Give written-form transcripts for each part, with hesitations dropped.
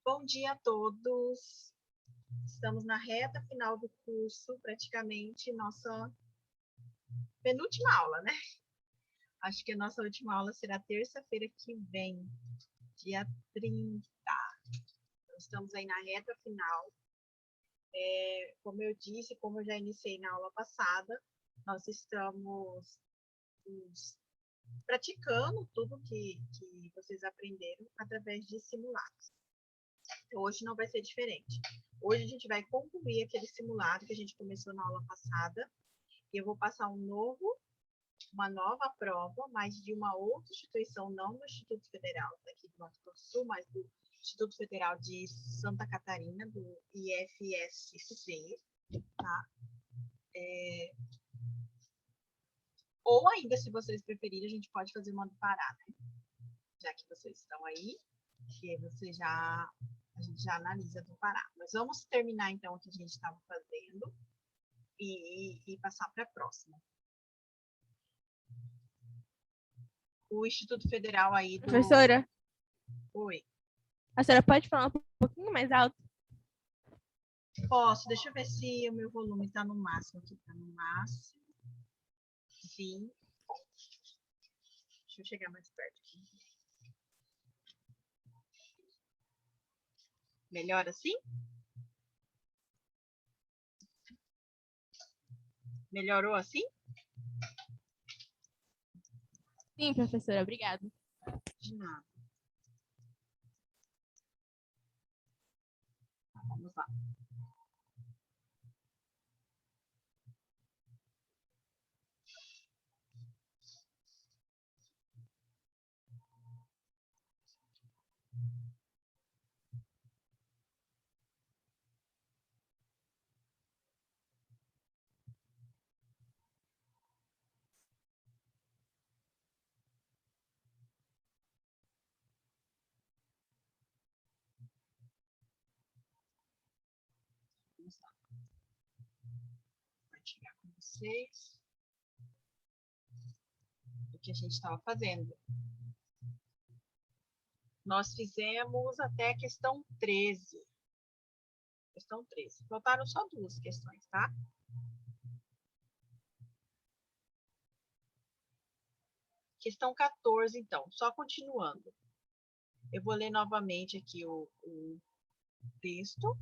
Bom dia a todos. Estamos na reta final do curso, praticamente nossa penúltima aula, né? Acho que a nossa última aula será terça-feira que vem, dia 30. Então, estamos aí na reta final. Como eu disse, como eu já iniciei na aula passada, nós estamos praticando tudo que vocês aprenderam através de simulados. Então, hoje não vai ser diferente. Hoje a gente vai concluir aquele simulado que a gente começou na aula passada e eu vou passar uma nova prova, mas de uma outra instituição, não do Instituto Federal daqui do Mato Grosso do Sul, mas do Instituto Federal de Santa Catarina, do IFSC, tá? Ou ainda, se vocês preferirem, a gente pode fazer uma do Pará, né? Já que vocês estão aí, que aí a gente já analisa do Pará. Mas vamos terminar, então, o que a gente estava fazendo e passar para a próxima. O Instituto Federal aí do... Professora, Oi. a senhora pode falar um pouquinho mais alto? Posso, deixa eu ver se o meu volume está no máximo aqui. Está no máximo. Sim. Deixa eu chegar mais perto aqui. Melhor assim? Melhorou assim? Sim, professora, obrigada. De nada. Tá, vamos lá. Vamos lá. Compartilhar com vocês o que a gente estava fazendo. Nós fizemos até a questão 13. Questão 13. Faltaram só duas questões, tá? Questão 14, então, só continuando. Eu vou ler novamente aqui o texto.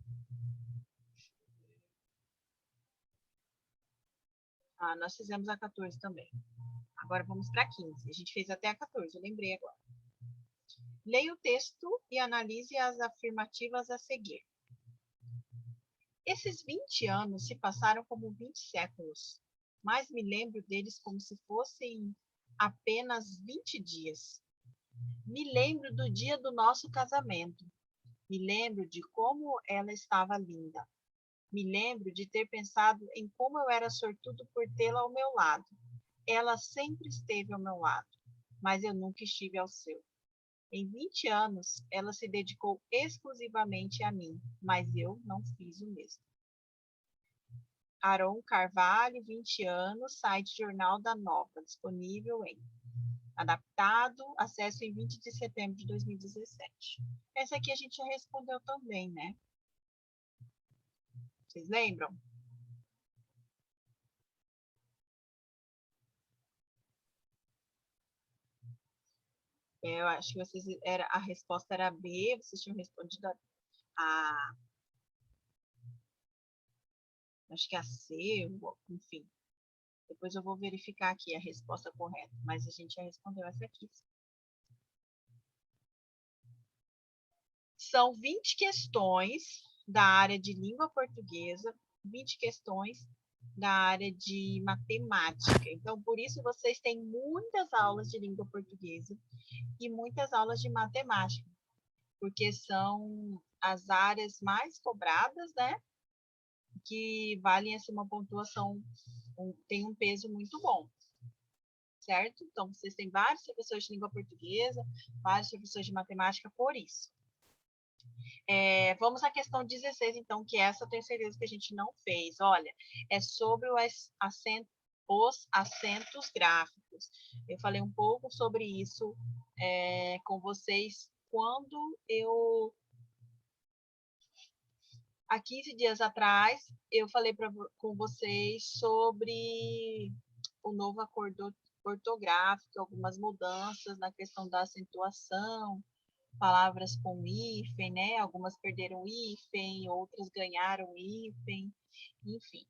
Ah, nós fizemos a 14 também. Agora vamos para a 15. A gente fez até a 14, eu lembrei agora. Leia o texto e analise as afirmativas a seguir. Esses 20 anos se passaram como 20 séculos, mas me lembro deles como se fossem apenas 20 dias. Me lembro do dia do nosso casamento. Me lembro de como ela estava linda. Me lembro de ter pensado em como eu era sortudo por tê-la ao meu lado. Ela sempre esteve ao meu lado, mas eu nunca estive ao seu. Em 20 anos, ela se dedicou exclusivamente a mim, mas eu não fiz o mesmo. Aron Carvalho, 20 anos, site Jornal da Nova, disponível em adaptado, acesso em 20 de setembro de 2017. Essa aqui a gente já respondeu também, né? Vocês lembram? Eu acho que a resposta era B, vocês tinham respondido acho que a C, enfim. Depois eu vou verificar aqui a resposta correta, mas a gente já respondeu essa aqui. São 20 questões da área de língua portuguesa, 20 questões da área de matemática. Então, por isso vocês têm muitas aulas de língua portuguesa e muitas aulas de matemática, porque são as áreas mais cobradas, né? Que valem assim, uma pontuação, tem um peso muito bom, certo? Então, vocês têm vários professores de língua portuguesa, vários professores de matemática por isso. Vamos à questão 16, então, que essa eu tenho certeza que a gente não fez. Olha, é sobre os acentos gráficos. Eu falei um pouco sobre isso com vocês quando eu Há 15 dias atrás, eu falei com vocês sobre o novo acordo ortográfico, algumas mudanças na questão da acentuação, palavras com hífen, né? Algumas perderam hífen, outras ganharam hífen, enfim.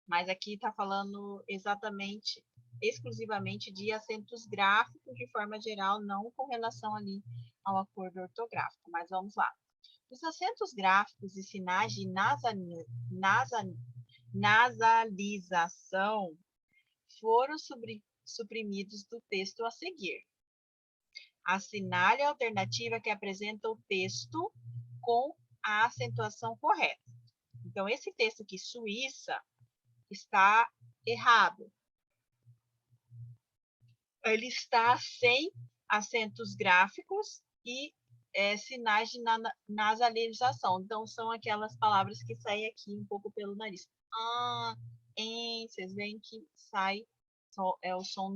Mas aqui está falando exatamente, exclusivamente de acentos gráficos de forma geral, não com relação ali ao acordo ortográfico. Mas vamos lá. Os acentos gráficos e sinais de nasalização foram suprimidos do texto a seguir. Assinale a alternativa que apresenta o texto com a acentuação correta. Então, esse texto aqui, Suíça, está errado. Ele está sem acentos gráficos e sinais de nasalização. Então, são aquelas palavras que saem aqui um pouco pelo nariz. Vocês veem que sai, é o som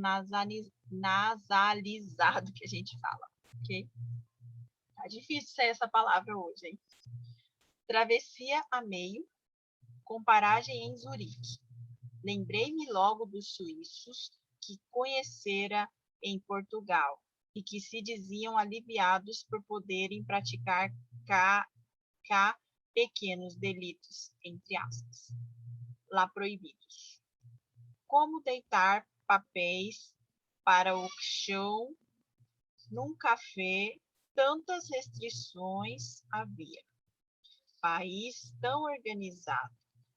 nasalizado que a gente fala, ok? Tá difícil ser essa palavra hoje, hein? Travessia a meio, com paragem em Zurique. Lembrei-me logo dos suíços que conhecera em Portugal e que se diziam aliviados por poderem praticar cá pequenos delitos, entre aspas, lá proibidos. Como deitar papéis para o chão num café, tantas restrições havia. País tão organizado,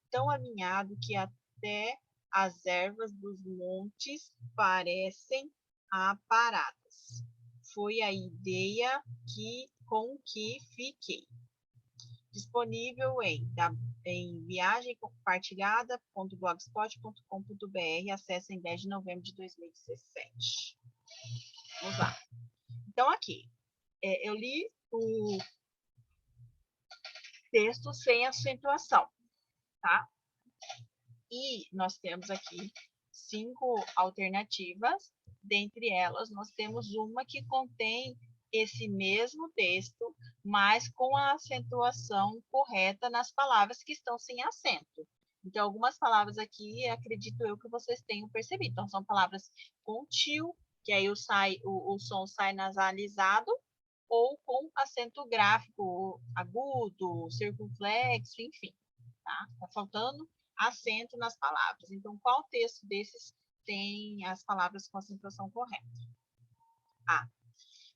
tão alinhado que até as ervas dos montes parecem aparadas. Foi a ideia com que fiquei. Disponível em viagemcompartilhada.blogspot.com.br. Acesso em 10 de novembro de 2017. Vamos lá. Então, aqui, eu li o texto sem acentuação, tá? E nós temos aqui 5 alternativas. Dentre elas, nós temos uma que contém esse mesmo texto, mas com a acentuação correta nas palavras que estão sem acento. Então, algumas palavras aqui, acredito eu que vocês tenham percebido. Então, são palavras com tio, que aí o som sai nasalizado, ou com acento gráfico agudo, circunflexo, enfim. Tá? Tá faltando acento nas palavras. Então, qual texto desses tem as palavras com acentuação correta? A.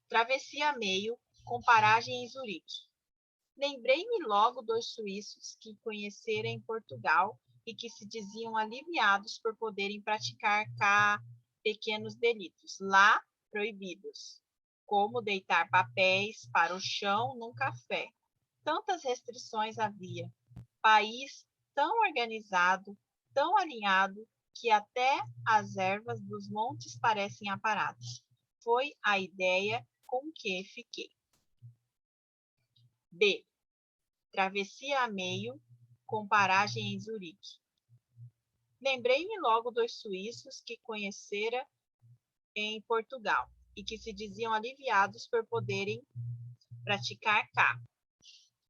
Travessia a meio, com paragem em Zurique. Lembrei-me logo dos suíços que conhecera em Portugal e que se diziam aliviados por poderem praticar cá pequenos delitos, lá proibidos, como deitar papéis para o chão num café. Tantas restrições havia. País tão organizado, tão alinhado, que até as ervas dos montes parecem aparadas. Foi a ideia com que fiquei. B. Travessia a meio, com paragem em Zurique. Lembrei-me logo dos suíços que conhecera em Portugal e que se diziam aliviados por poderem praticar cá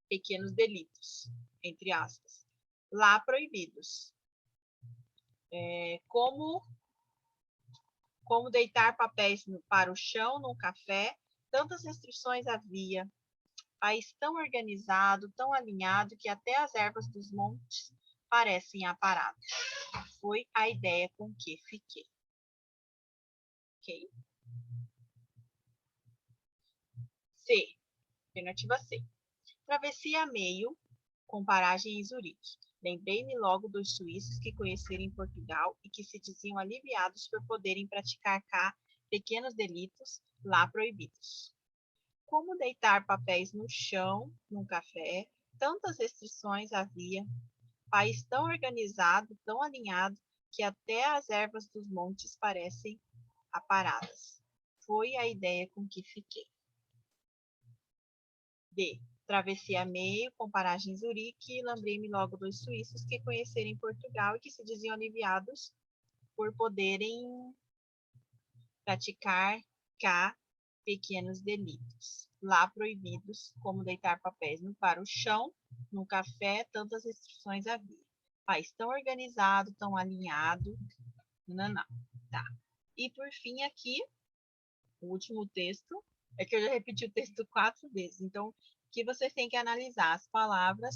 pequenos delitos, entre aspas, lá proibidos. Como deitar papéis para o chão num café, tantas restrições havia. País tão organizado, tão alinhado, que até as ervas dos montes parecem aparadas. Foi a ideia com que fiquei. Ok? C. Alternativa C. Travessia a meio, com paragem em Zurique. Lembrei-me logo dos suíços que conheceram em Portugal e que se diziam aliviados por poderem praticar cá pequenos delitos lá proibidos. Como deitar papéis no chão, num café, tantas restrições havia. País tão organizado, tão alinhado, que até as ervas dos montes parecem aparadas. Foi a ideia com que fiquei. D. Travessia a meio, com paragem em Zurique, e lembrei-me logo dos suíços que conheceram em Portugal e que se diziam aliviados por poderem praticar cá pequenos delitos, lá proibidos, como deitar papéis para o chão, no café, tantas restrições havia. País tão organizado, tão alinhado, não, tá. E por fim aqui, o último texto, é que eu já repeti o texto 4 vezes, então, que vocês têm que analisar as palavras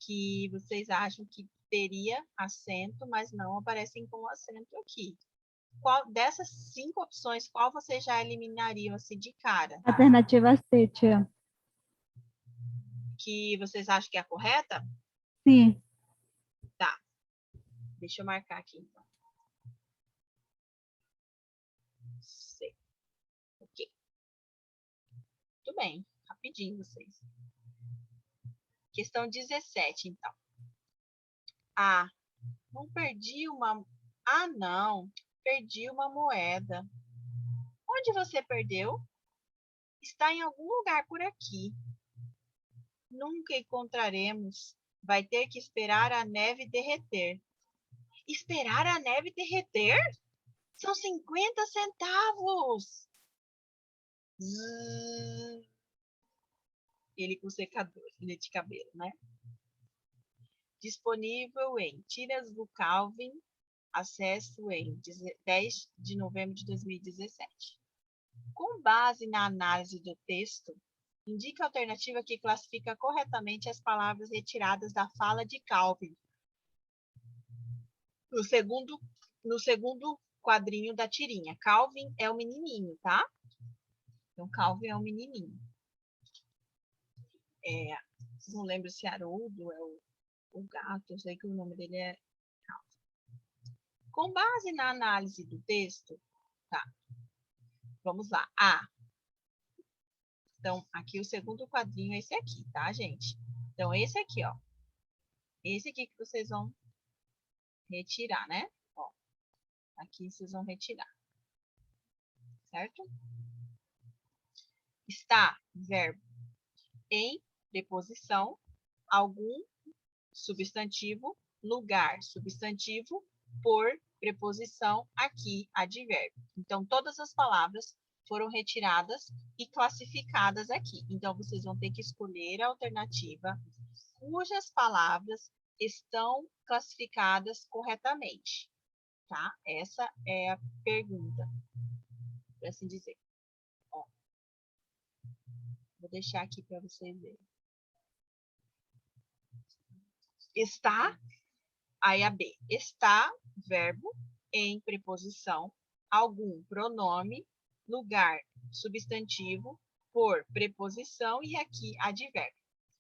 que vocês acham que teria acento, mas não aparecem com acento aqui. Qual dessas 5 opções, qual vocês já eliminariam assim de cara? Alternativa C, tia. Que vocês acham que é a correta? Sim. Tá. Deixa eu marcar aqui, então. C. Ok. Muito bem. Rapidinho, vocês. Questão 17, então. Ah, não perdi uma... Ah, não. Perdi uma moeda. Onde você perdeu? Está em algum lugar por aqui. Nunca encontraremos. Vai ter que esperar a neve derreter. Esperar a neve derreter? São 50 centavos! Zzz. Ele com secador de cabelo, né? Disponível em Tiras do Calvin, acesso em 10 de novembro de 2017. Com base na análise do texto, indica a alternativa que classifica corretamente as palavras retiradas da fala de Calvin. No segundo quadrinho da tirinha. Calvin é o menininho, tá? Então, Calvin é o menininho. Não lembro se Haroldo é o gato, eu sei que o nome dele é Calvin. Com base na análise do texto, tá? Vamos lá. A. Então, aqui o segundo quadrinho é esse aqui, tá, gente? Então, esse aqui, ó. Esse aqui que vocês vão retirar, né? Ó, aqui vocês vão retirar. Certo? Está verbo em preposição, algum substantivo, lugar substantivo, por preposição, aqui advérbio. Então, todas as palavras foram retiradas e classificadas aqui. Então, vocês vão ter que escolher a alternativa cujas palavras estão classificadas corretamente, tá? Essa é a pergunta, por assim dizer. Ó, vou deixar aqui para vocês verem. Está, aí a B. Está, verbo, em preposição, algum pronome, lugar, substantivo, por preposição e aqui advérbio.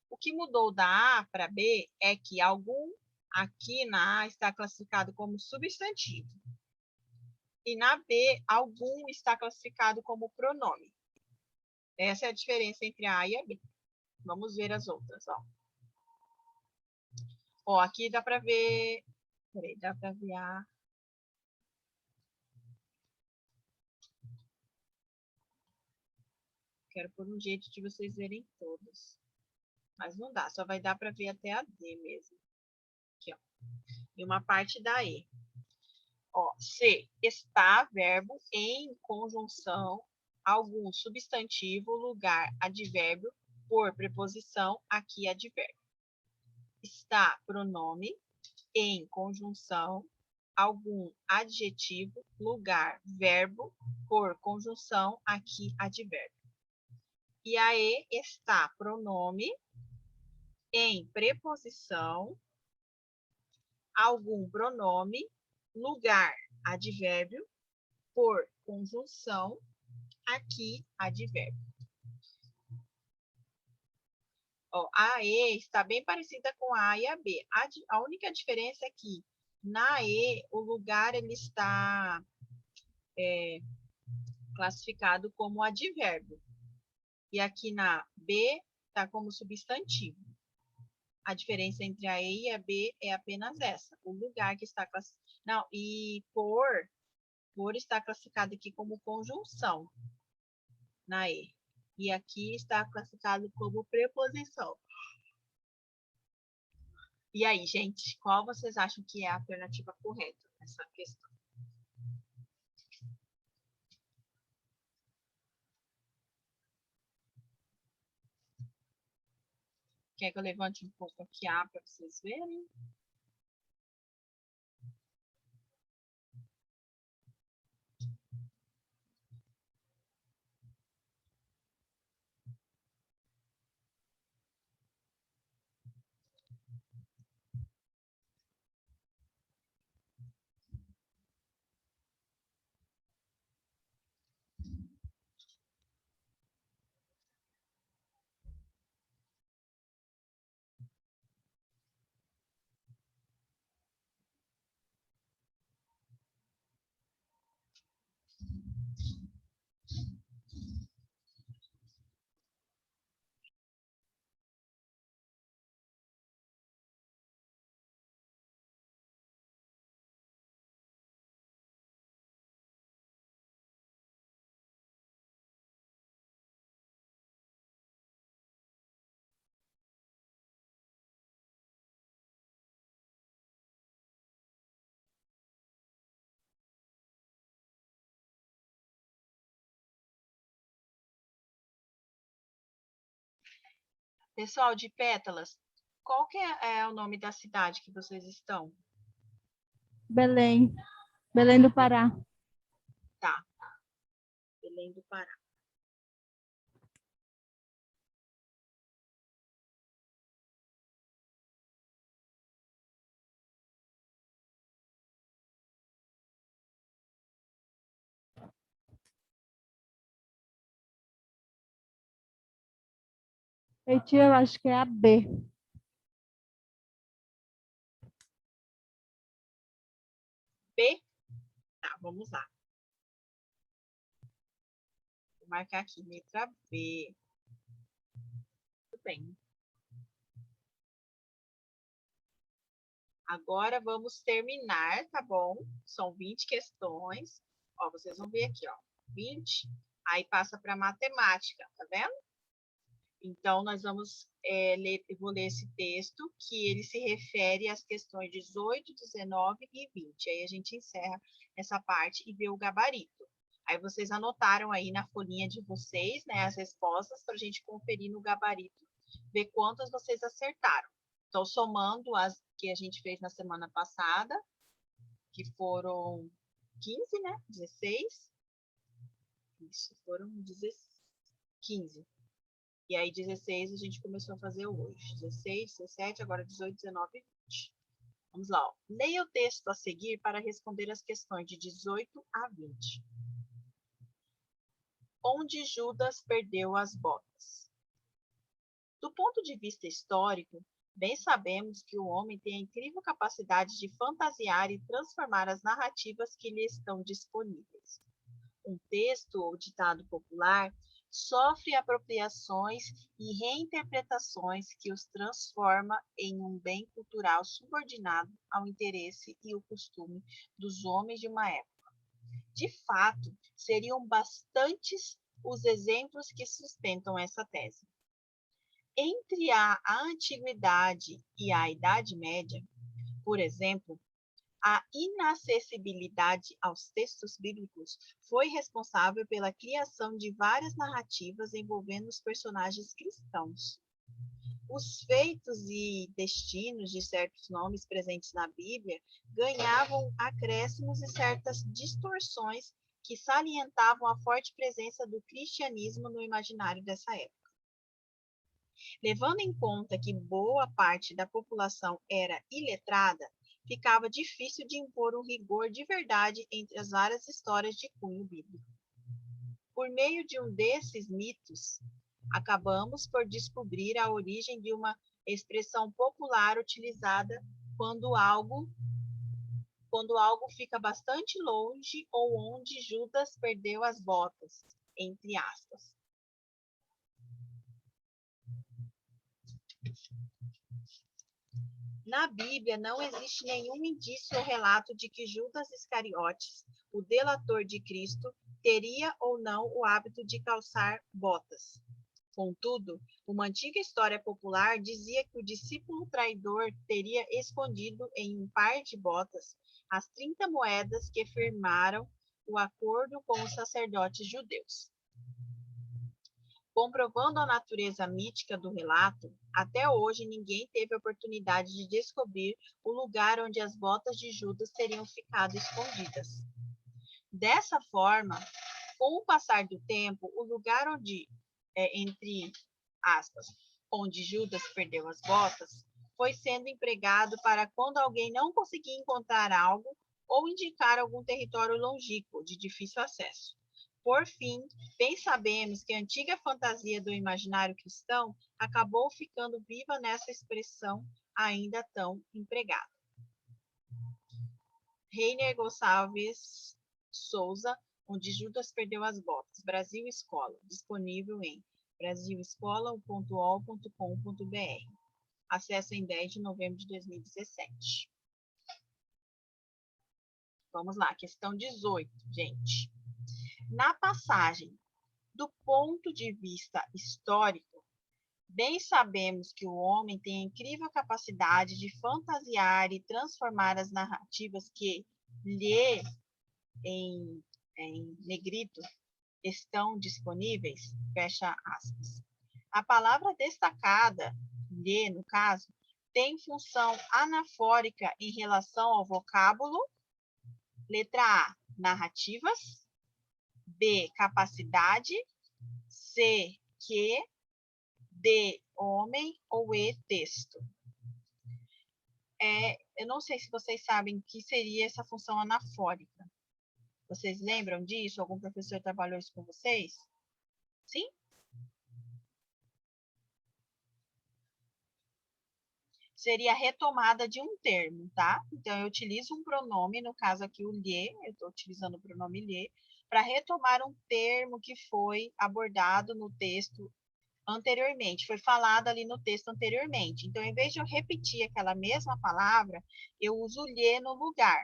O que mudou da A para B é que algum aqui na A está classificado como substantivo. E na B, algum está classificado como pronome. Essa é a diferença entre a A e a B. Vamos ver as outras, ó. Ó, aqui dá para ver... Peraí, dá para ver a... Quero pôr um jeito de vocês verem todas. Mas não dá, só vai dar para ver até a D mesmo. Aqui, ó. E uma parte da E. Ó, C, está, verbo, em conjunção, algum substantivo, lugar, advérbio, por preposição, aqui advérbio. Está, pronome, em conjunção, algum adjetivo, lugar, verbo, por conjunção, aqui advérbio. E a E, está, pronome, em preposição, algum pronome, lugar, advérbio, por conjunção, aqui, advérbio. Ó, a E está bem parecida com a A e a B. A única diferença é que na E, o lugar ele está classificado como advérbio. E aqui na B está como substantivo. A diferença entre a E e a B é apenas essa. O lugar que está classificado... Não, e por está classificado aqui como conjunção na E. E aqui está classificado como preposição. E aí, gente, qual vocês acham que é a alternativa correta nessa questão? Quer que eu levante um pouco aqui A para vocês verem? Pessoal de Pétalas, qual que é o nome da cidade que vocês estão? Belém. Belém do Pará. Tá, Belém do Pará. E tia, eu acho que é a B. B? Tá, vamos lá. Vou marcar aqui, letra B. Tudo bem. Agora vamos terminar, tá bom? São 20 questões. Ó, vocês vão ver aqui, ó. 20, aí passa para matemática, tá vendo? Então, nós vamos ler, eu vou ler esse texto, que ele se refere às questões 18, 19 e 20. Aí a gente encerra essa parte e vê o gabarito. Aí vocês anotaram aí na folhinha de vocês, né, as respostas para a gente conferir no gabarito, ver quantas vocês acertaram. Então, somando as que a gente fez na semana passada, que foram 15, né? 16. Isso, foram 15. E aí, 16 a gente começou a fazer hoje. 16, 17, agora 18, 19 e 20. Vamos lá. Ó. Leia o texto a seguir para responder as questões de 18 a 20. Onde Judas perdeu as botas? Do ponto de vista histórico, bem sabemos que o homem tem a incrível capacidade de fantasiar e transformar as narrativas que lhe estão disponíveis. Um texto ou ditado popular sofre apropriações e reinterpretações que os transforma em um bem cultural subordinado ao interesse e o costume dos homens de uma época. De fato, seriam bastantes os exemplos que sustentam essa tese. Entre a Antiguidade e a Idade Média, por exemplo, a inacessibilidade aos textos bíblicos foi responsável pela criação de várias narrativas envolvendo os personagens cristãos. Os feitos e destinos de certos nomes presentes na Bíblia ganhavam acréscimos e certas distorções que salientavam a forte presença do cristianismo no imaginário dessa época. Levando em conta que boa parte da população era iletrada, ficava difícil de impor um rigor de verdade entre as várias histórias de cunho bíblico. Por meio de um desses mitos, acabamos por descobrir a origem de uma expressão popular utilizada quando algo fica bastante longe ou onde Judas perdeu as botas, entre aspas. Na Bíblia não existe nenhum indício ou relato de que Judas Iscariotes, o delator de Cristo, teria ou não o hábito de calçar botas. Contudo, uma antiga história popular dizia que o discípulo traidor teria escondido em um par de botas as 30 moedas que firmaram o acordo com os sacerdotes judeus. Comprovando a natureza mítica do relato, até hoje ninguém teve a oportunidade de descobrir o lugar onde as botas de Judas teriam ficado escondidas. Dessa forma, com o passar do tempo, o lugar onde, entre aspas, onde Judas perdeu as botas, foi sendo empregado para quando alguém não conseguia encontrar algo ou indicar algum território longínquo de difícil acesso. Por fim, bem sabemos que a antiga fantasia do imaginário cristão acabou ficando viva nessa expressão ainda tão empregada. Reiner Gonçalves Souza, onde Judas perdeu as botas. Brasil Escola, disponível em brasilescola.ol.com.br. Acesso em 10 de novembro de 2017. Vamos lá, questão 18, gente. Na passagem, do ponto de vista histórico, bem sabemos que o homem tem a incrível capacidade de fantasiar e transformar as narrativas que lhe, em negrito, estão disponíveis, fecha aspas. A palavra destacada, lhe, no caso, tem função anafórica em relação ao vocábulo. Letra A, narrativas. B, capacidade. C, que. D, homem. Ou E, texto. Eu não sei se vocês sabem o que seria essa função anafórica. Vocês lembram disso? Algum professor trabalhou isso com vocês? Sim? Seria a retomada de um termo, tá? Então, eu utilizo um pronome, no caso aqui o lhe, eu estou utilizando o pronome lhe, para retomar um termo que foi abordado no texto anteriormente, foi falado ali no texto anteriormente. Então, em vez de eu repetir aquela mesma palavra, eu uso lhe no lugar.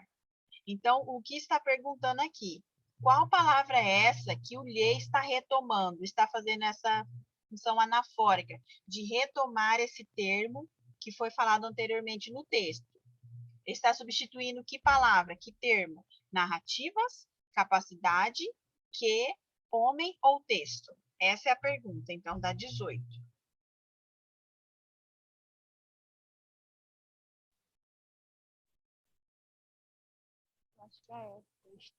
Então, o que está perguntando aqui? Qual palavra é essa que o lhe está retomando, está fazendo essa função anafórica de retomar esse termo que foi falado anteriormente no texto? Está substituindo que palavra, que termo? Narrativas, capacidade, que, homem ou texto? Essa é a pergunta, então, da 18. Acho que é texto.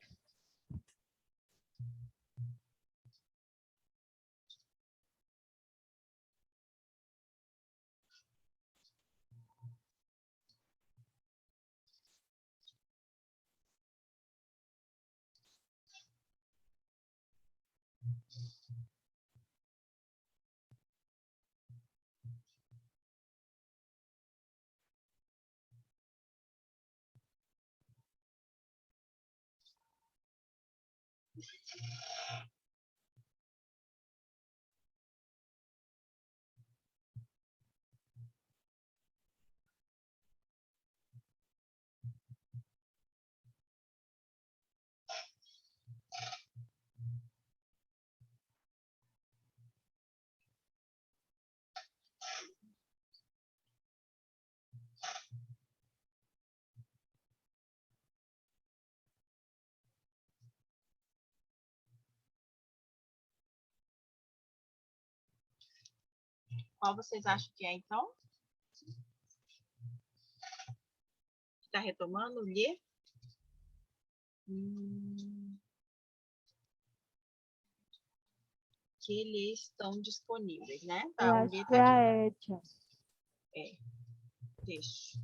Qual vocês acham que é, então? Está retomando o lhe? Que eles estão disponíveis, né? Eu Tá, o acho lhe que tá é aqui. a Etia. Texto.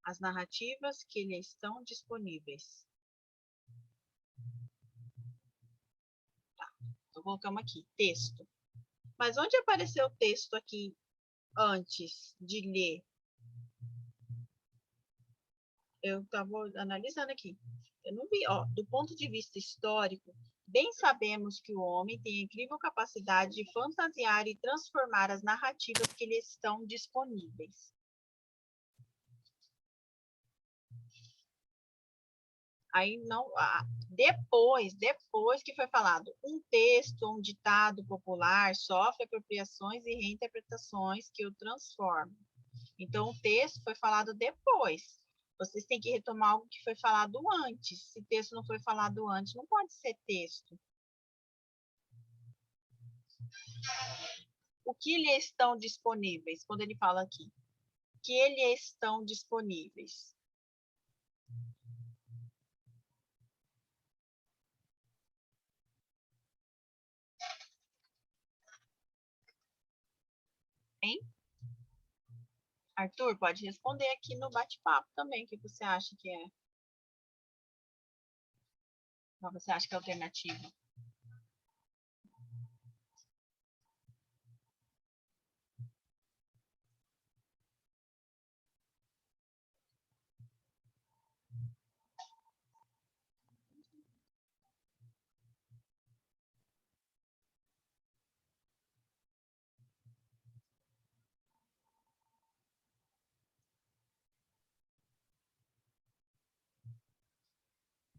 As narrativas que lhe estão disponíveis. Tá, então colocamos aqui, texto. Mas onde apareceu o texto aqui antes de ler? Eu estava analisando aqui. Eu não vi, ó, do ponto de vista histórico, bem sabemos que o homem tem a incrível capacidade de fantasiar e transformar as narrativas que lhe estão disponíveis. Aí não, depois que foi falado, um texto, um ditado popular sofre apropriações e reinterpretações que o transformam. Então, o texto foi falado depois. Vocês têm que retomar algo que foi falado antes. Se texto não foi falado antes, não pode ser texto. O que lhe estão disponíveis? Quando ele fala aqui. O que lhe estão disponíveis? Hein? Arthur, pode responder aqui no bate-papo também. O que você acha que é? Qual você acha que é a alternativa?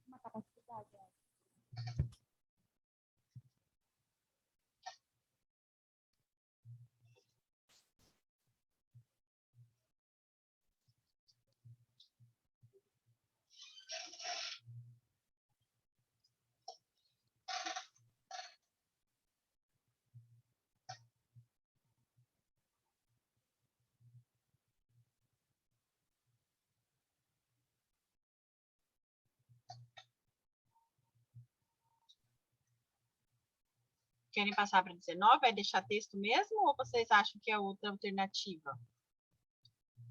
Uma capacidade. Querem passar para 19? Vai deixar texto mesmo? Ou vocês acham que é outra alternativa?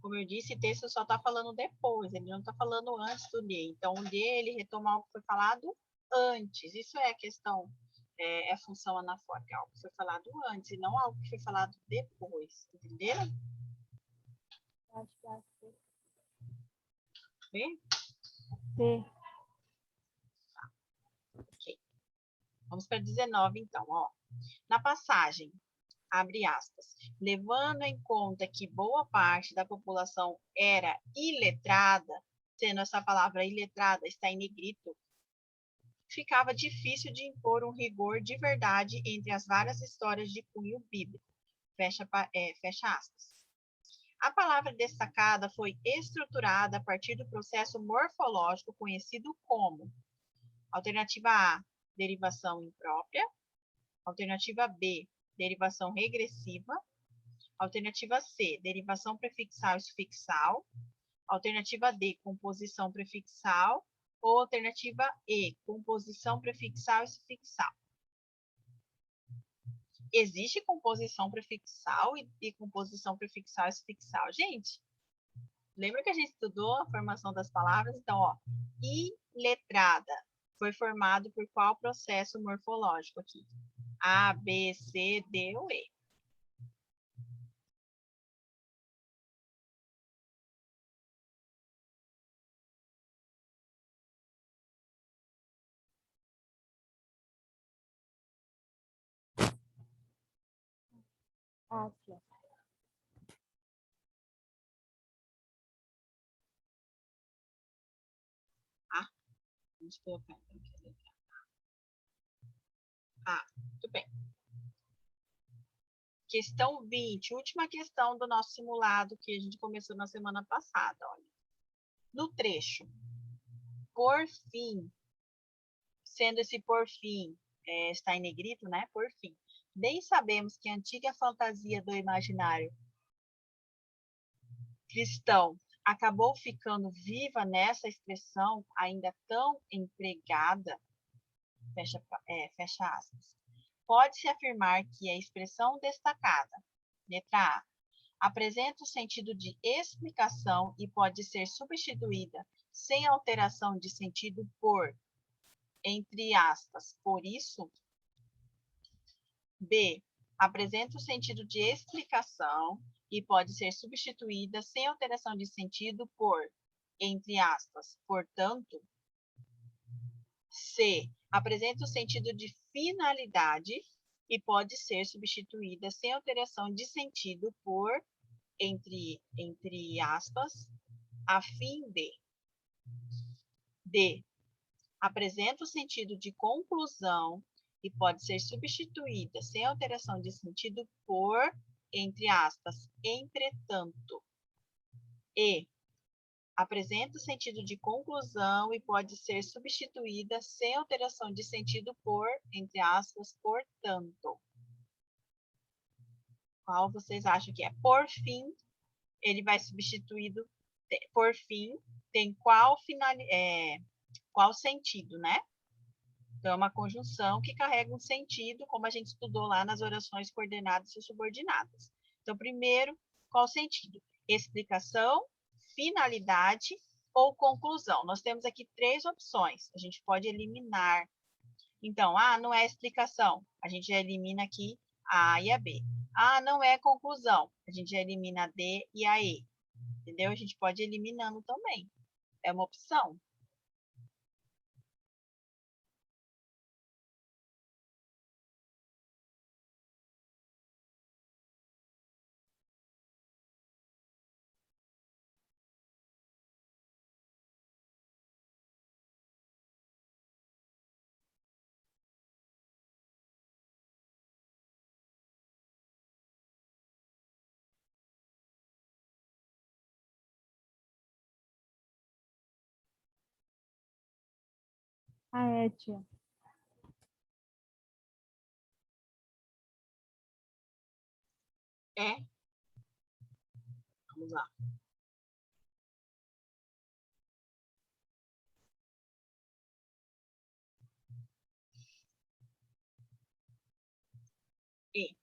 Como eu disse, texto só está falando depois, ele não está falando antes do ler. Então, o ler, ele retoma algo que foi falado antes. Isso é a questão, é a função anafórica, algo que foi falado antes e não algo que foi falado depois. Entenderam? Acho que é C. Bem? C. Ok. Vamos para 19, então. Ó. Na passagem, abre aspas, levando em conta que boa parte da população era iletrada, sendo essa palavra iletrada está em negrito, ficava difícil de impor um rigor de verdade entre as várias histórias de cunho bíblico. Fecha aspas. A palavra destacada foi estruturada a partir do processo morfológico conhecido como alternativa A, derivação imprópria, alternativa B, derivação regressiva, alternativa C, derivação prefixal e sufixal, alternativa D, composição prefixal, ou alternativa E, composição prefixal e sufixal. Existe composição prefixal e composição prefixal e sufixal. Gente, lembra que a gente estudou a formação das palavras? Então, ó, iletrada foi formado por qual processo morfológico aqui? A, B, C, D ou E? Aqui, ó. Ah, vamos colocar então aqui a letra A. Muito bem. Questão 20, última questão do nosso simulado que a gente começou na semana passada. Olha. No trecho, por fim, sendo esse por fim, está em negrito, né? Por fim. Bem sabemos que a antiga fantasia do imaginário cristão acabou ficando viva nessa expressão ainda tão empregada, fecha aspas. Pode-se afirmar que a expressão destacada, letra A, apresenta o sentido de explicação e pode ser substituída sem alteração de sentido por, entre aspas, por isso. B, apresenta o sentido de explicação e pode ser substituída sem alteração de sentido por, entre aspas, portanto. C, apresenta o sentido de finalidade e pode ser substituída sem alteração de sentido por, entre aspas, a fim de. D, apresenta o sentido de conclusão e pode ser substituída sem alteração de sentido por, entre aspas, entretanto. E, apresenta o sentido de conclusão e pode ser substituída sem alteração de sentido por, entre aspas, portanto. Qual vocês acham que é? Por fim, ele vai substituído, por fim, tem qual sentido, né? Então, é uma conjunção que carrega um sentido, como a gente estudou lá nas orações coordenadas e subordinadas. Então, primeiro, qual sentido? Explicação, finalidade ou conclusão. Nós temos aqui 3 opções. A gente pode eliminar. Então, não é explicação. A gente já elimina aqui a A e a B. Não é conclusão. A gente já elimina a D e a E. Entendeu? A gente pode ir eliminando também. É uma opção. A Etia. É. Vamos lá. E.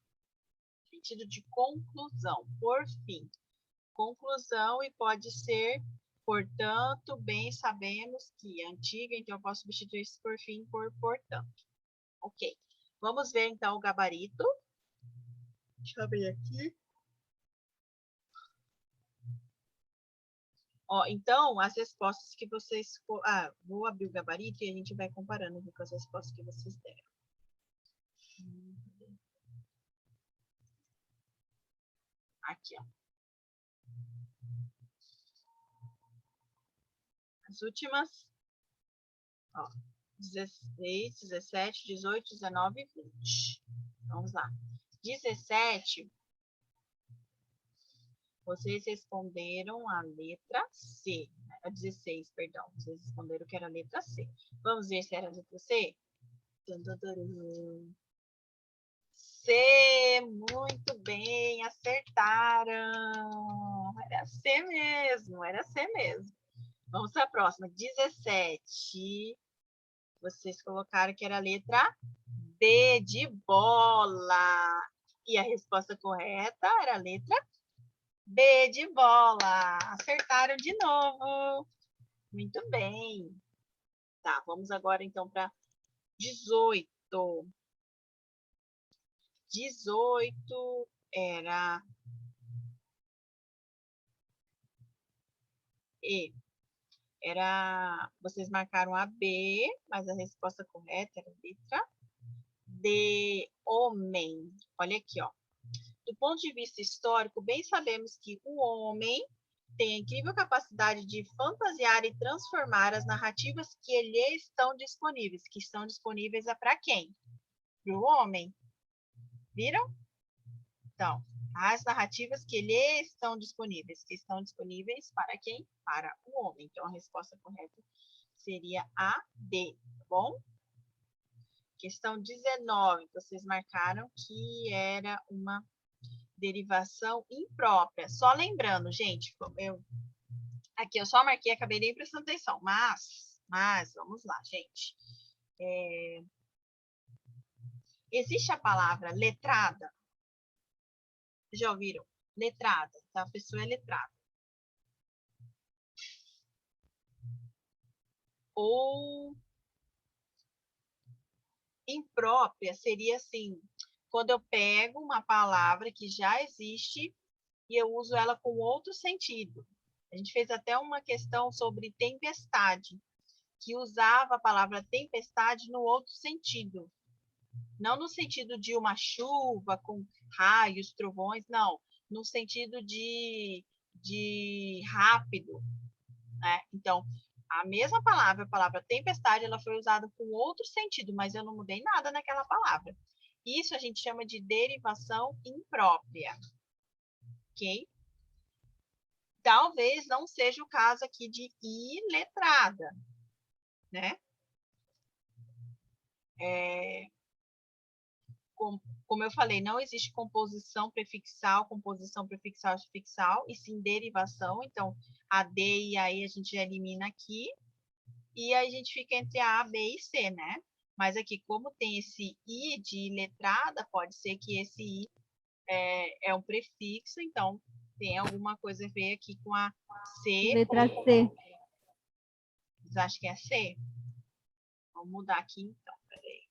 Sentido de conclusão, por fim. Conclusão e pode ser, portanto, bem sabemos que é antiga, então eu posso substituir esse por fim por portanto. Ok. Vamos ver então o gabarito. Deixa eu abrir aqui. Ó, então, as respostas que vocês... vou abrir o gabarito e a gente vai comparando com as respostas que vocês deram. Aqui, ó. As últimas, ó, 16, 17, 18, 19 e 20. Vamos lá. 17, vocês responderam a letra C. A 16, perdão. Vocês responderam que era a letra C. Vamos ver se era a letra C? C, muito bem, acertaram. Era C mesmo, era C mesmo. Vamos para a próxima. 17. Vocês colocaram que era a letra B de bola. E a resposta correta era a letra B de bola. Acertaram de novo. Muito bem. Tá, vamos agora então para 18. 18 era E. Vocês marcaram a B, mas a resposta correta era a letra D, homem. Olha aqui, ó. Do ponto de vista histórico, bem sabemos que o homem tem a incrível capacidade de fantasiar e transformar as narrativas que lhe estão disponíveis. Que estão disponíveis é para quem? Para o homem. Viram? Então, as narrativas que lhe estão disponíveis. Que estão disponíveis para quem? Para o homem. Então, a resposta correta seria a D, tá bom? Questão 19, vocês marcaram que era uma derivação imprópria. Só lembrando, gente, aqui eu só marquei, acabei nem prestando atenção, mas vamos lá, gente. Existe a palavra letrada? Já ouviram? Letrada, tá? A pessoa é letrada. Ou imprópria seria assim, quando eu pego uma palavra que já existe e eu uso ela com outro sentido. A gente fez até uma questão sobre tempestade, que usava a palavra tempestade no outro sentido. Não no sentido de uma chuva com raios, trovões, não. No sentido de rápido, né? Então, a mesma palavra, a palavra tempestade, ela foi usada com outro sentido, mas eu não mudei nada naquela palavra. Isso a gente chama de derivação imprópria. Ok? talvez não seja o caso aqui de iletrada, né? Como eu falei, não existe composição prefixal, sufixal, e sim derivação. Então, a D e a E a gente já elimina aqui. E aí a gente fica entre a B e C, né? Mas aqui, como tem esse I de letrada, pode ser que esse I é um prefixo, então tem alguma coisa a ver aqui com a C. Letra C. Vocês acham que é C? Vamos mudar aqui, então. Peraí.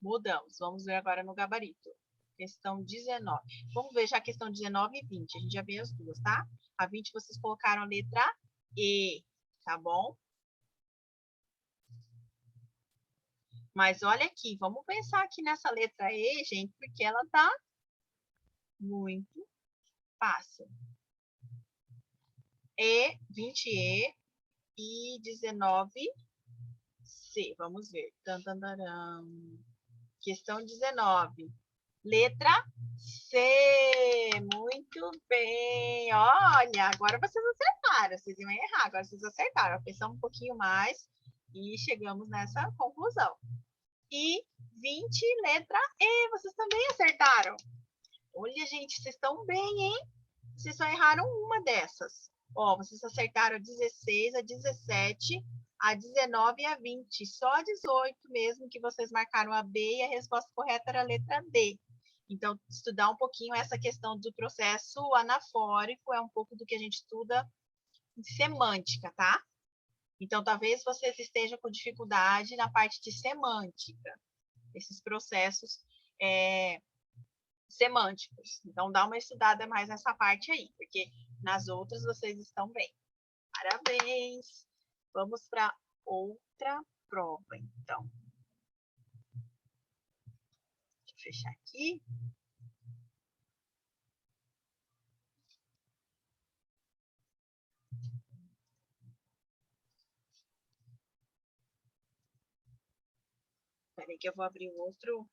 Mudamos. Vamos ver agora no gabarito. Questão 19. Vamos ver já a questão 19 e 20. A gente já vê as duas, tá? A 20 vocês colocaram a letra E, tá bom? Mas olha aqui, vamos pensar aqui nessa letra E, gente, porque ela tá muito fácil. 20E e 19C. Vamos ver. Questão 19. Letra C. Muito bem. Olha, agora vocês acertaram. Vocês iam errar, agora vocês acertaram. Pensamos um pouquinho mais e chegamos nessa conclusão. E 20, letra E. Vocês também acertaram. Olha, gente, vocês estão bem, hein? Vocês só erraram uma dessas. Ó, vocês acertaram a 16, a 17, a 19 e a 20. Só a 18 mesmo que vocês marcaram a B e a resposta correta era a letra D. Então, estudar um pouquinho essa questão do processo anafórico é um pouco do que a gente estuda em semântica, tá? Então, talvez vocês estejam com dificuldade na parte de semântica, esses processos semânticos. Então, dá uma estudada mais nessa parte aí, porque nas outras vocês estão bem. Parabéns! Vamos para outra prova, então. Deixa eu fechar aqui. Espera aí que eu vou abrir o outro.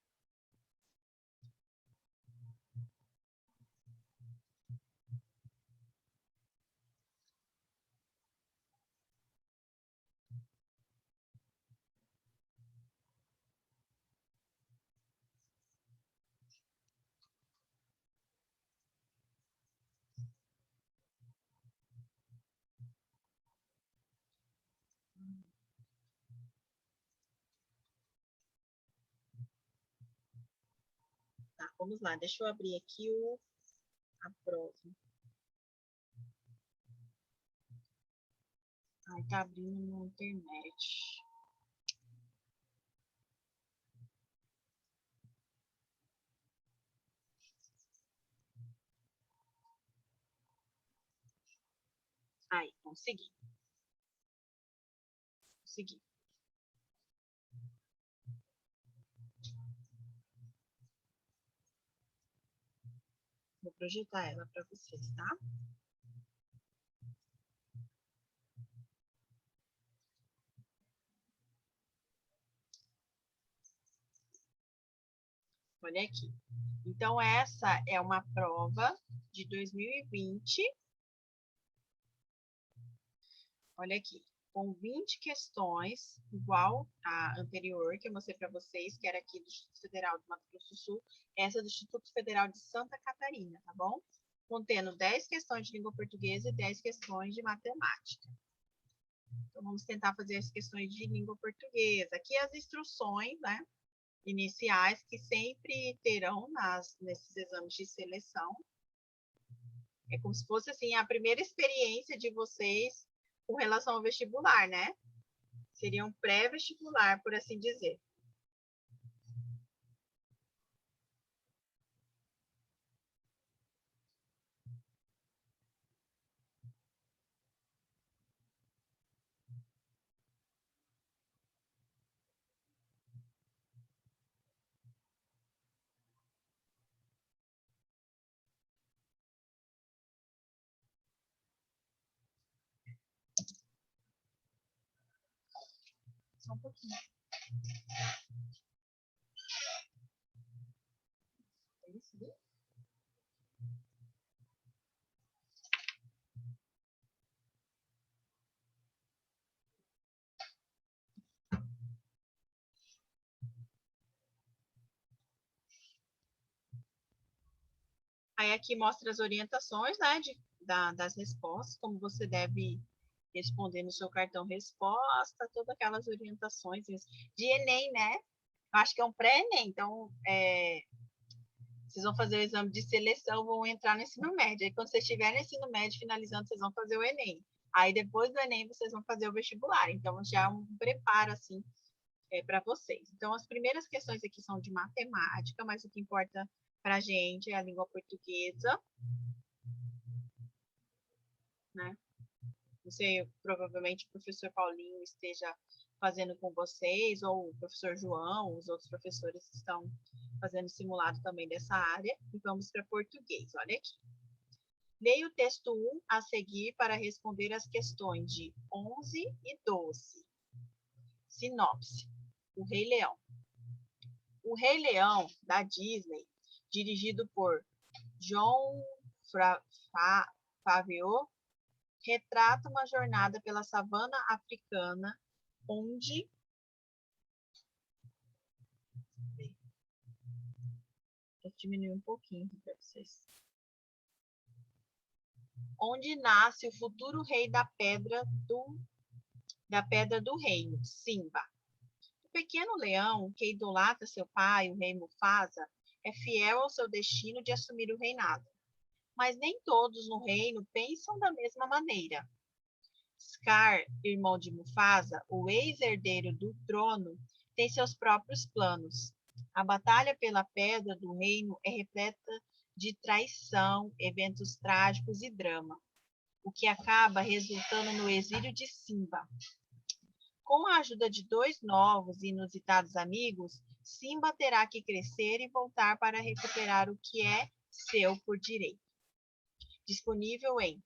Tá, vamos lá. Deixa eu abrir aqui a prova. Ai, tá abrindo na internet. Aí, consegui. Consegui. Vou projetar ela para vocês, tá? Olha aqui. Então, essa é uma prova de 2020. Olha aqui. Com 20 questões, igual a anterior que eu mostrei para vocês, que era aqui do Instituto Federal do Mato Grosso do Sul, essa do Instituto Federal de Santa Catarina, tá bom? Contendo 10 questões de língua portuguesa e 10 questões de matemática. Então, vamos tentar fazer as questões de língua portuguesa. Aqui as instruções, né, iniciais, que sempre terão nesses exames de seleção. É como se fosse, assim, a primeira experiência de vocês com relação ao vestibular, né? Seria um pré-vestibular, por assim dizer. Só um pouquinho. É isso, viu? Aí aqui mostra as orientações, né, das respostas, como você deve responder no seu cartão resposta, todas aquelas orientações de Enem, né? Eu acho que é um pré-Enem, então vocês vão fazer o exame de seleção, vão entrar no ensino médio. Aí quando vocês estiverem no ensino médio finalizando, vocês vão fazer o Enem. Aí depois do Enem vocês vão fazer o vestibular. Então já é um preparo assim para vocês. Então as primeiras questões aqui são de matemática, mas o que importa para a gente é a língua portuguesa, né? Não sei, provavelmente o professor Paulinho esteja fazendo com vocês, ou o professor João, os outros professores estão fazendo simulado também dessa área. E vamos para português, olha aqui. Leia o texto 1 a seguir para responder as questões de 11 e 12. Sinopse. O Rei Leão. O Rei Leão, da Disney, dirigido por Jon Favreau, retrata uma jornada pela savana africana, onde vou diminuir um pouquinho para vocês. Onde nasce o futuro rei da pedra do reino, Simba. O pequeno leão, que idolatra seu pai, o rei Mufasa, é fiel ao seu destino de assumir o reinado. Mas nem todos no reino pensam da mesma maneira. Scar, irmão de Mufasa, o ex-herdeiro do trono, tem seus próprios planos. A batalha pela pedra do reino é repleta de traição, eventos trágicos e drama, o que acaba resultando no exílio de Simba. Com a ajuda de 2 novos e inusitados amigos, Simba terá que crescer e voltar para recuperar o que é seu por direito. Disponível em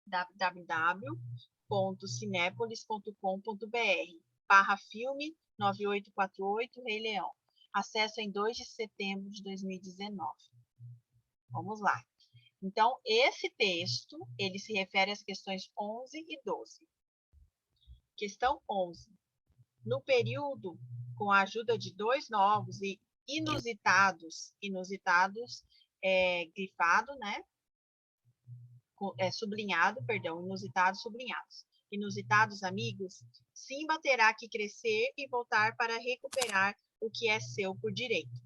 www.cinepolis.com.br/filme 9848 Rei Leão. Acesso em 2 de setembro de 2019. Vamos lá. Então, esse texto, ele se refere às questões 11 e 12. Questão 11. No período, com a ajuda de 2 novos e inusitados grifado, né? Sublinhado, perdão, inusitados sublinhados. Inusitados amigos, Simba terá que crescer e voltar para recuperar o que é seu por direito.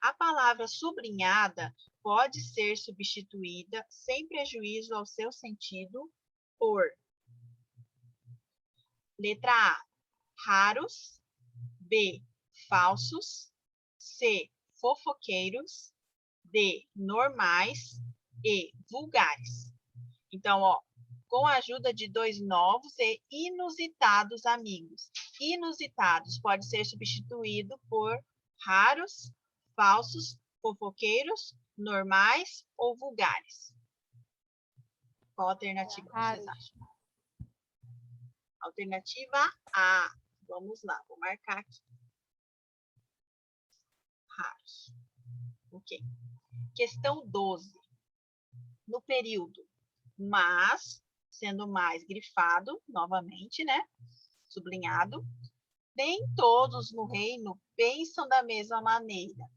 A palavra sublinhada pode ser substituída, sem prejuízo ao seu sentido, por letra A, raros, B, falsos, C, fofoqueiros, D, normais e vulgares. Então, ó, com a ajuda de 2 novos e inusitados amigos. Inusitados pode ser substituído por raros, falsos, fofoqueiros, normais ou vulgares. Qual alternativa vocês acham? Alternativa A. Vamos lá, vou marcar aqui. Raros. Ok. Questão 12. No período mas, sendo mais grifado, novamente, né? Sublinhado. Nem todos no reino pensam da mesma maneira.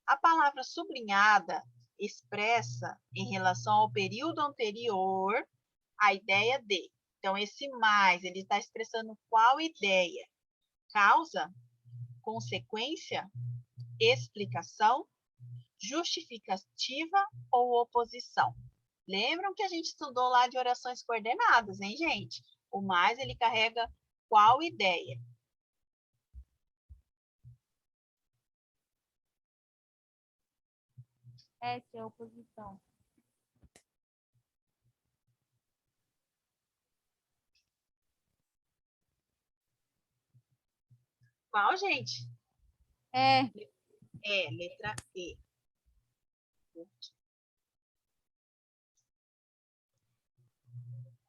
A palavra sublinhada expressa, em relação ao período anterior, a ideia de. Então, esse mais, ele está expressando qual ideia? Causa, consequência, explicação, justificativa ou oposição? Lembram que a gente estudou lá de orações coordenadas, hein, gente? O mais, ele carrega qual ideia? Essa é a oposição. Qual, gente? É. Letra E.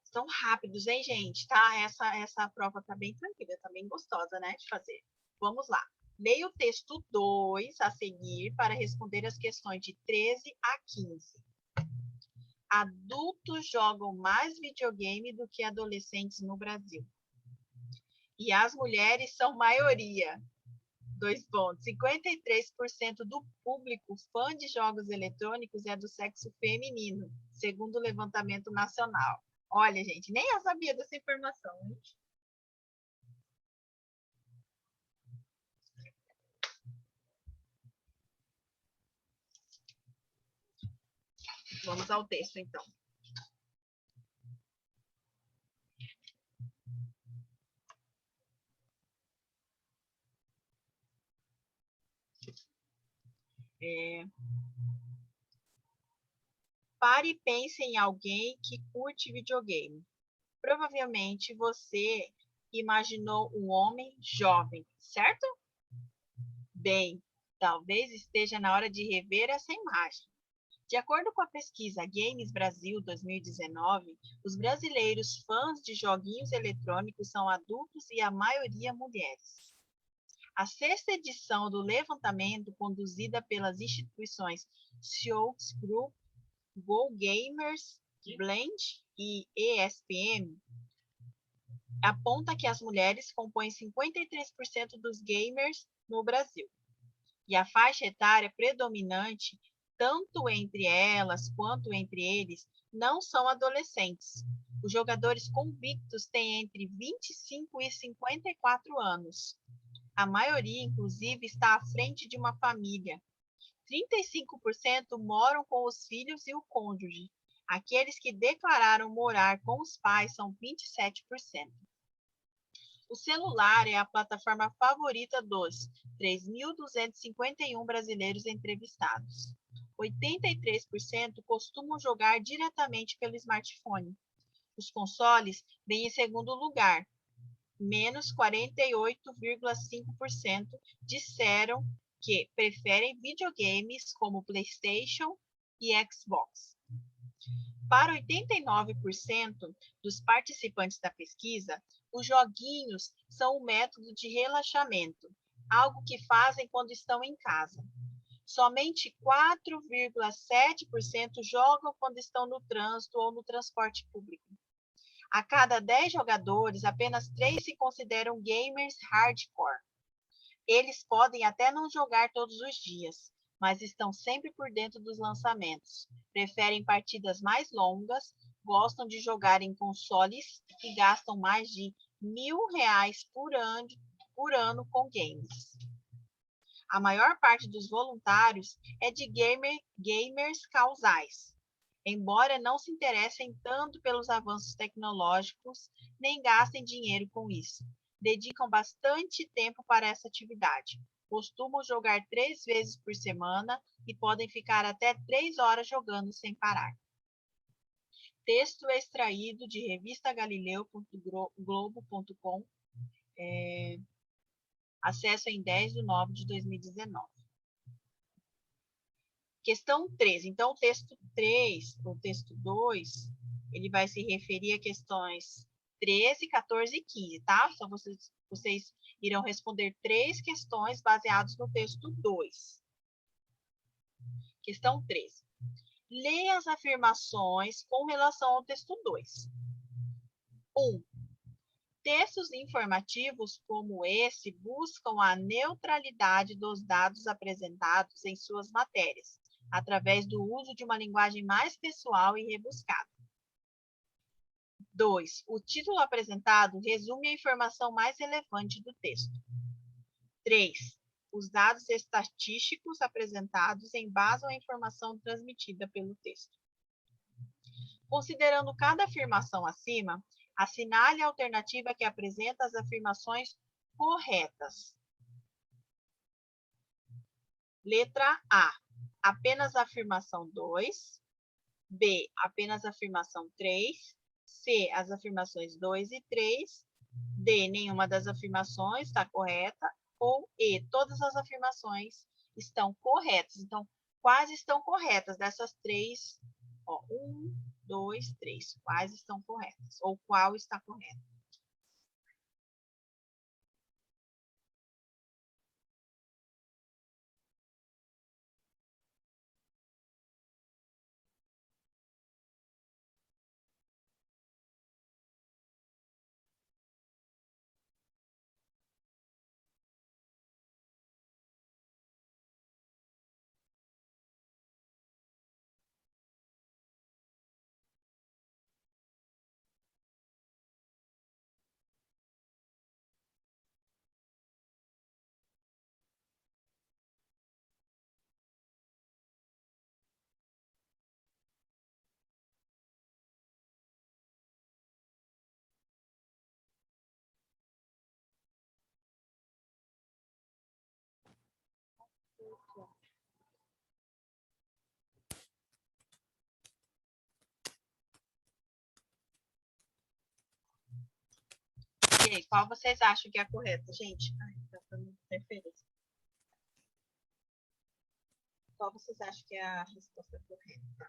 São rápidos, hein, gente? Tá? Essa prova tá bem tranquila, tá bem gostosa, né, de fazer. Vamos lá. Leia o texto 2 a seguir para responder as questões de 13 a 15. Adultos jogam mais videogame do que adolescentes no Brasil. E as mulheres são maioria. 2 pontos. 53% do público fã de jogos eletrônicos é do sexo feminino, segundo o levantamento nacional. Olha, gente, nem eu sabia dessa informação, hein? Vamos ao texto, então. Pare e pense em alguém que curte videogame. Provavelmente você imaginou um homem jovem, certo? Bem, talvez esteja na hora de rever essa imagem. De acordo com a pesquisa Games Brasil 2019, os brasileiros fãs de joguinhos eletrônicos são adultos e a maioria mulheres. A sexta edição do levantamento, conduzida pelas instituições Schultz Group, Go Gamers, Blend e ESPM, aponta que as mulheres compõem 53% dos gamers no Brasil. E a faixa etária predominante, tanto entre elas quanto entre eles, não são adolescentes. Os jogadores convictos têm entre 25 e 54 anos. A maioria, inclusive, está à frente de uma família. 35% moram com os filhos e o cônjuge. Aqueles que declararam morar com os pais são 27%. O celular é a plataforma favorita dos 3.251 brasileiros entrevistados. 83% costumam jogar diretamente pelo smartphone. Os consoles vêm em segundo lugar. Menos 48,5% disseram que preferem videogames como PlayStation e Xbox. Para 89% dos participantes da pesquisa, os joguinhos são um método de relaxamento, algo que fazem quando estão em casa. Somente 4,7% jogam quando estão no trânsito ou no transporte público. A cada 10 jogadores, apenas 3 se consideram gamers hardcore. Eles podem até não jogar todos os dias, mas estão sempre por dentro dos lançamentos. Preferem partidas mais longas, gostam de jogar em consoles e gastam mais de R$ 1.000 por ano com games. A maior parte dos voluntários é de gamers causais, embora não se interessem tanto pelos avanços tecnológicos, nem gastem dinheiro com isso. Dedicam bastante tempo para essa atividade. Costumam jogar 3 vezes por semana e podem ficar até 3 horas jogando sem parar. Texto extraído de revistagalileu.globo.com, acesso em 10/9/2019. Questão 3. Então, o texto 3, o texto 2, ele vai se referir a questões 13, 14 e 15, tá? Então, vocês irão responder 3 questões baseadas no texto 2. Questão 13. Leia as afirmações com relação ao texto 2. 1. Textos informativos como esse buscam a neutralidade dos dados apresentados em suas matérias, através do uso de uma linguagem mais pessoal e rebuscada. 2. O título apresentado resume a informação mais relevante do texto. 3. Os dados estatísticos apresentados embasam a informação transmitida pelo texto. Considerando cada afirmação acima, assinale a alternativa que apresenta as afirmações corretas. Letra A. Apenas a afirmação 2. B. Apenas a afirmação 3. C. As afirmações 2 e 3. D. Nenhuma das afirmações está correta. Ou E. Todas as afirmações estão corretas. Então, quais estão corretas dessas 3? 1, 2, 3. Quais estão corretas? Ou qual está correta? Ok, qual vocês acham que é a correta, gente? Ai, tá dando interferência. Qual vocês acham que é a resposta correta?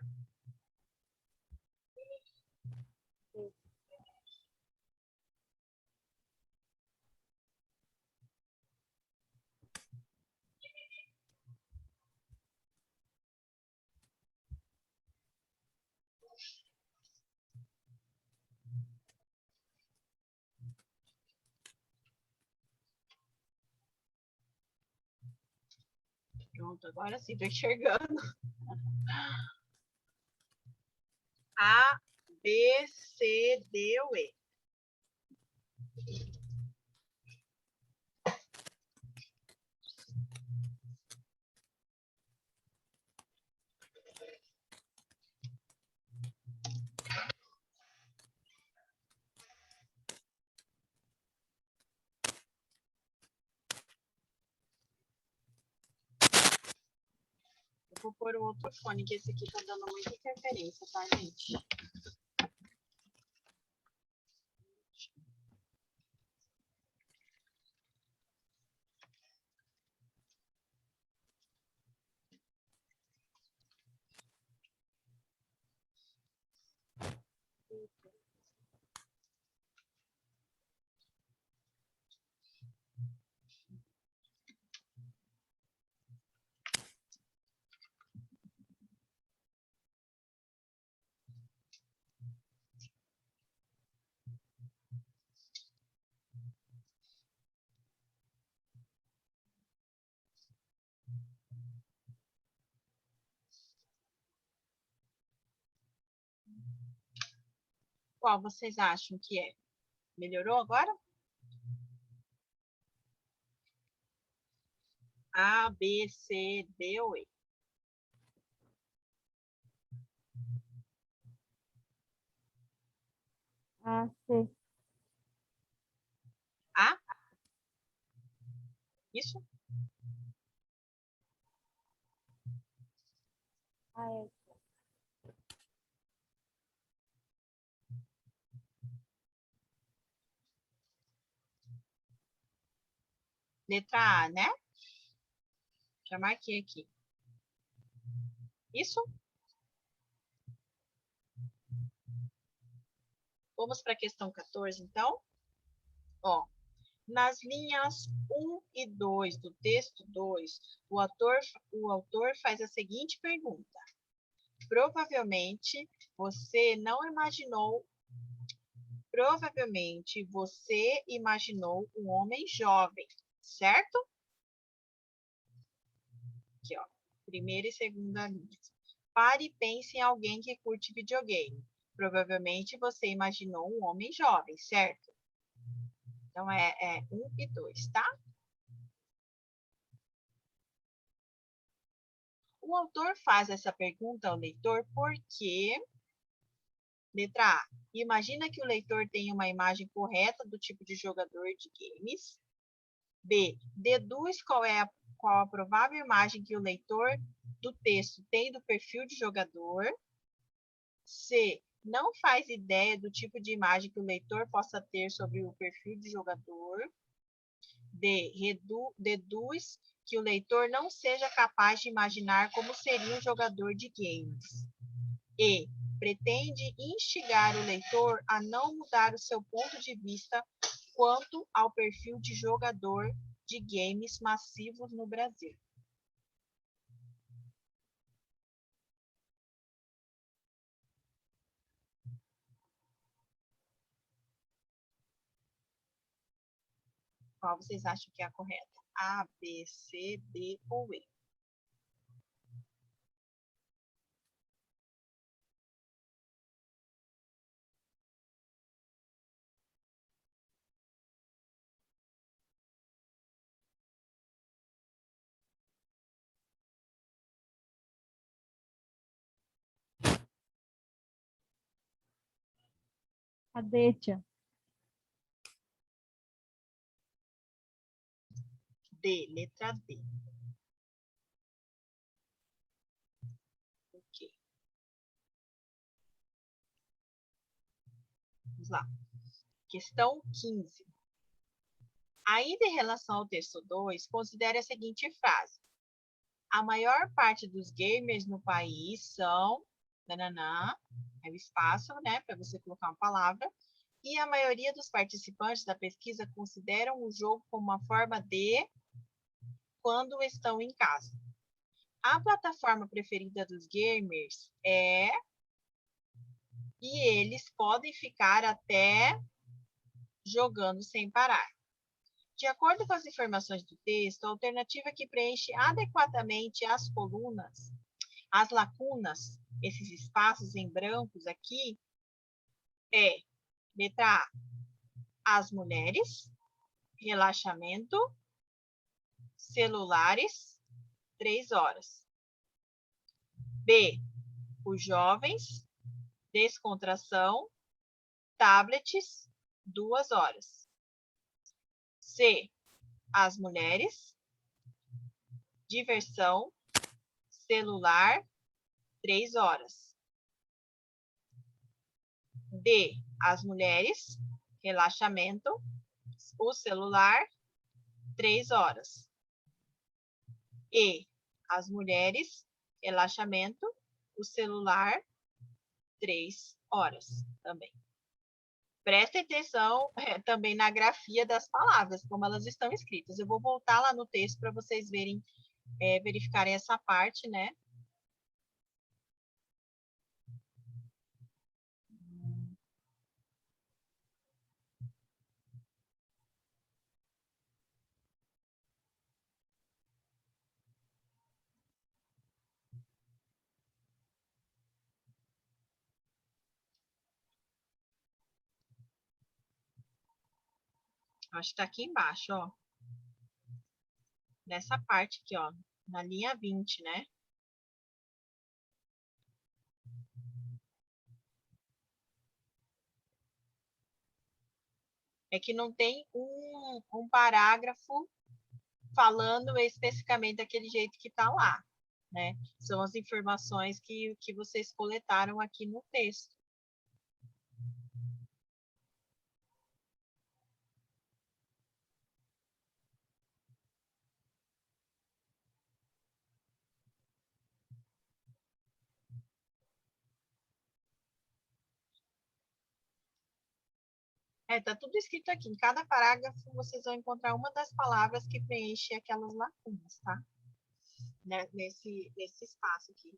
Pronto, agora sim, tô enxergando. A, B, C, D ou E? Eu vou pôr o outro fone, que esse aqui tá dando muita interferência, tá, gente? Qual vocês acham que é? Melhorou agora? A, B, C, D ou E? A, C. A? Isso? A, E. Letra A, né? Já marquei aqui. Isso? Vamos para a questão 14, então? Ó, nas linhas 1 e 2 do texto 2, o autor faz a seguinte pergunta. Provavelmente você imaginou um homem jovem, certo? Aqui, ó, primeira e segunda linha. Pare e pense em alguém que curte videogame. Provavelmente você imaginou um homem jovem, certo? Então, é 1 e 2, tá? O autor faz essa pergunta ao leitor porque, letra A, imagina que o leitor tem uma imagem correta do tipo de jogador de games. B, deduz qual a provável imagem que o leitor do texto tem do perfil de jogador. C, não faz ideia do tipo de imagem que o leitor possa ter sobre o perfil de jogador. D, deduz que o leitor não seja capaz de imaginar como seria um jogador de games. E, pretende instigar o leitor a não mudar o seu ponto de vista quanto ao perfil de jogador de games massivos no Brasil. Qual vocês acham que é a correta? A, B, C, D ou E? A, D, tia. D, letra D. Ok. Vamos lá. Questão 15. Ainda em relação ao texto 2, considere a seguinte frase. A maior parte dos gamers no país são... Nananã, é o espaço, né, para você colocar uma palavra. E a maioria dos participantes da pesquisa consideram o jogo como uma forma de quando estão em casa. A plataforma preferida dos gamers é... E eles podem ficar até jogando sem parar. De acordo com as informações do texto, a alternativa que preenche adequadamente as colunas, as lacunas, esses espaços em brancos aqui, é letra A, as mulheres, relaxamento, celulares, 3 horas. B, os jovens, descontração, tablets, 2 horas. C, as mulheres, diversão, celular, 3 horas. D, as mulheres, relaxamento, o celular, 3 horas. E, as mulheres, relaxamento, o celular, 3 horas também. Preste atenção também na grafia das palavras, como elas estão escritas. Eu vou voltar lá no texto para vocês verem, verificarem essa parte, né? Acho que está aqui embaixo, ó. Nessa parte aqui, ó. Na linha 20, né? É que não tem um parágrafo falando especificamente daquele jeito que está lá, né? São as informações que vocês coletaram aqui no texto. Tá tudo escrito aqui. Em cada parágrafo, vocês vão encontrar uma das palavras que preenche aquelas lacunas, tá? Nesse espaço aqui.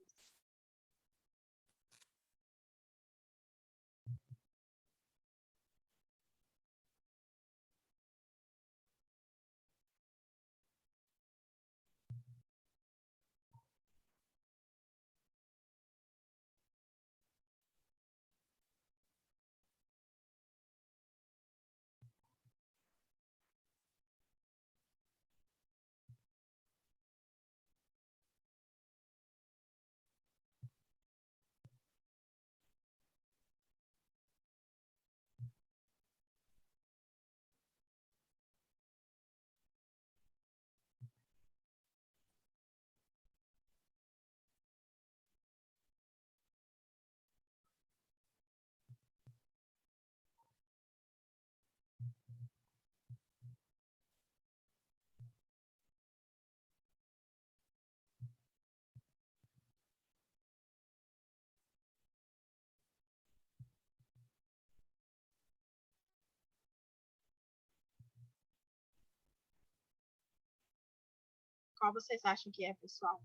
Qual vocês acham que é, pessoal?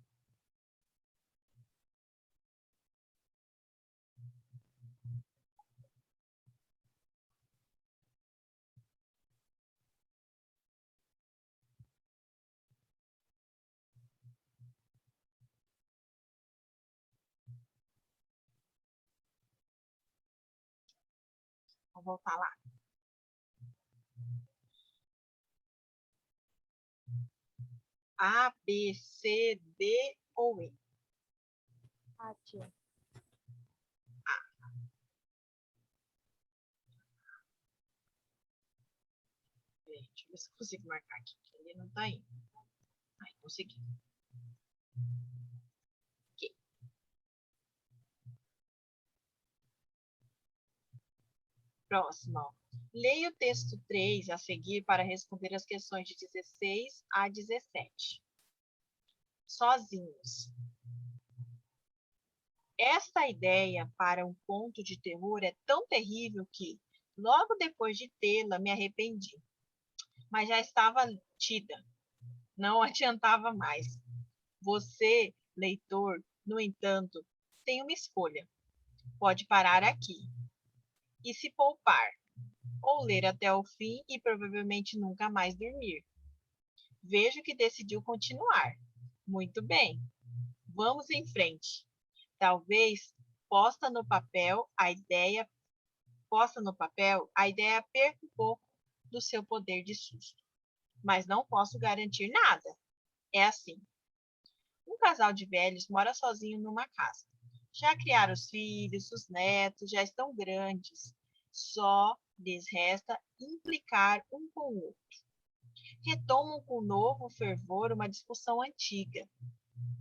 Vou voltar lá. A, B, C, D ou E? A, tia. Deixa eu ver se eu consigo marcar aqui, que ele não tá indo. Ai, consegui. Aqui. Próximo, ó. Leia o texto 3 a seguir para responder as questões de 16 a 17. Sozinhos. Esta ideia para um conto de terror é tão terrível que, logo depois de tê-la, me arrependi. Mas já estava tida. Não adiantava mais. Você, leitor, no entanto, tem uma escolha. Pode parar aqui e se poupar, ou ler até o fim e provavelmente nunca mais dormir. Vejo que decidiu continuar. Muito bem. Vamos em frente. Talvez posta no papel, a ideia perca um pouco do seu poder de susto. Mas não posso garantir nada. É assim. Um casal de velhos mora sozinho numa casa. Já criaram os filhos, os netos, já estão grandes. Só lhes resta implicar um com o outro. Retomam com novo fervor uma discussão antiga.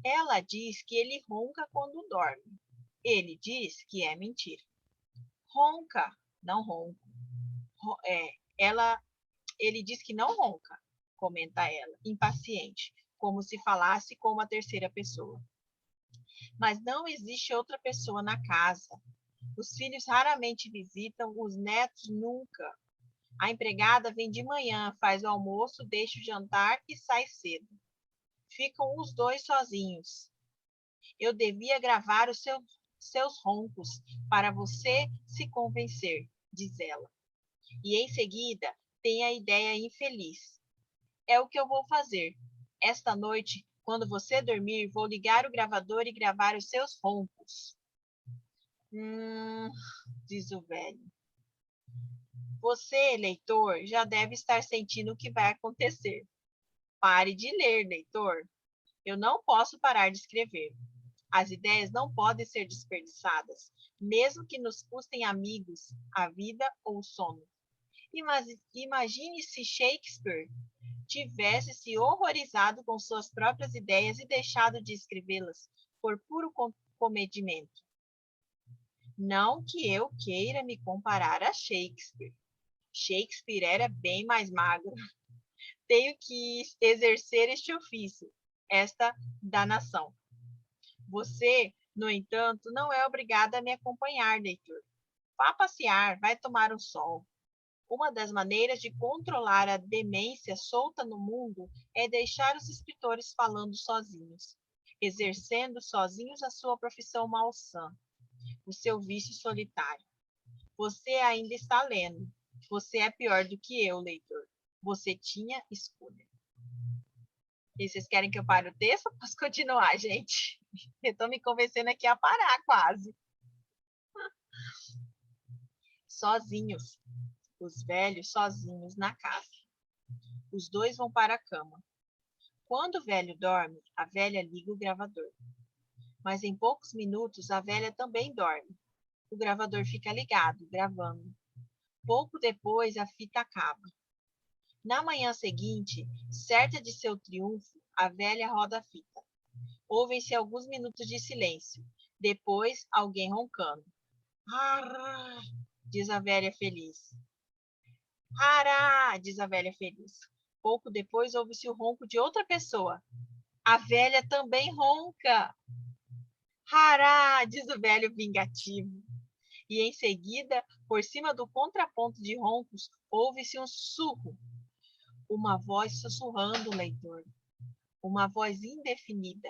Ela diz que ele ronca quando dorme. Ele diz que é mentira. Ronca, não ronco. Ele diz que não ronca, comenta ela, impaciente, como se falasse com uma terceira pessoa. Mas não existe outra pessoa na casa. Os filhos raramente visitam, os netos nunca. A empregada vem de manhã, faz o almoço, deixa o jantar e sai cedo. Ficam os dois sozinhos. Eu devia gravar os seus roncos para você se convencer, diz ela. E em seguida tem a ideia infeliz. É o que eu vou fazer. Esta noite, quando você dormir, vou ligar o gravador e gravar os seus roncos. Diz o velho. Você, leitor, já deve estar sentindo o que vai acontecer. Pare de ler, leitor. Eu não posso parar de escrever. As ideias não podem ser desperdiçadas, mesmo que nos custem amigos, a vida ou o sono. Imagine se Shakespeare tivesse se horrorizado com suas próprias ideias e deixado de escrevê-las por puro comedimento. Não que eu queira me comparar a Shakespeare. Shakespeare era bem mais magro. Tenho que exercer este ofício, esta danação. Você, no entanto, não é obrigada a me acompanhar, leitor. Vá passear, vai tomar um sol. Uma das maneiras de controlar a demência solta no mundo é deixar os escritores falando sozinhos, exercendo sozinhos a sua profissão malsã, o seu vício solitário. Você ainda está lendo. Você é pior do que eu, leitor. Você tinha escolha. E vocês querem que eu pare o texto? Posso continuar, gente? Eu estou me convencendo aqui a parar quase. Sozinhos. Os velhos sozinhos na casa. Os dois vão para a cama. Quando o velho dorme, a velha liga o gravador. Mas em poucos minutos a velha também dorme. O gravador fica ligado, gravando. Pouco depois a fita acaba. Na manhã seguinte, certa de seu triunfo, a velha roda a fita. Ouvem-se alguns minutos de silêncio. Depois, alguém roncando. Ará, diz a velha feliz. Ará, diz a velha feliz. Pouco depois, ouve-se o ronco de outra pessoa. A velha também ronca. Ará, diz o velho vingativo. E em seguida, por cima do contraponto de roncos, ouve-se um sussurro. Uma voz sussurrando, leitor. Uma voz indefinida.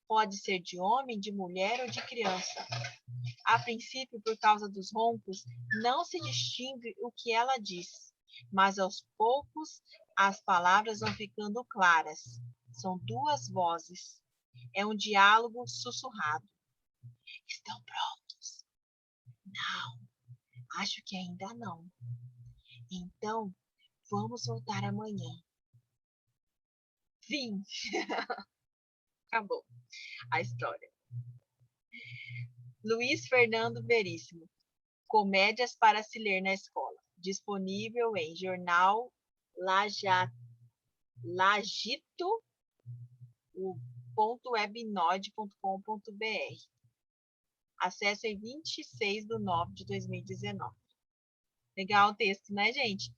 Pode ser de homem, de mulher ou de criança. A princípio, por causa dos roncos, não se distingue o que ela diz, mas aos poucos as palavras vão ficando claras. São duas vozes. É um diálogo sussurrado. Estão prontos? Não, acho que ainda não. Então, vamos voltar amanhã. Fim. Acabou a história. Luiz Fernando Veríssimo. Comédias para se ler na escola. Disponível em jornal lagito.webnode.com.br. Acesso em 26/9/2019. Legal o texto, né, gente?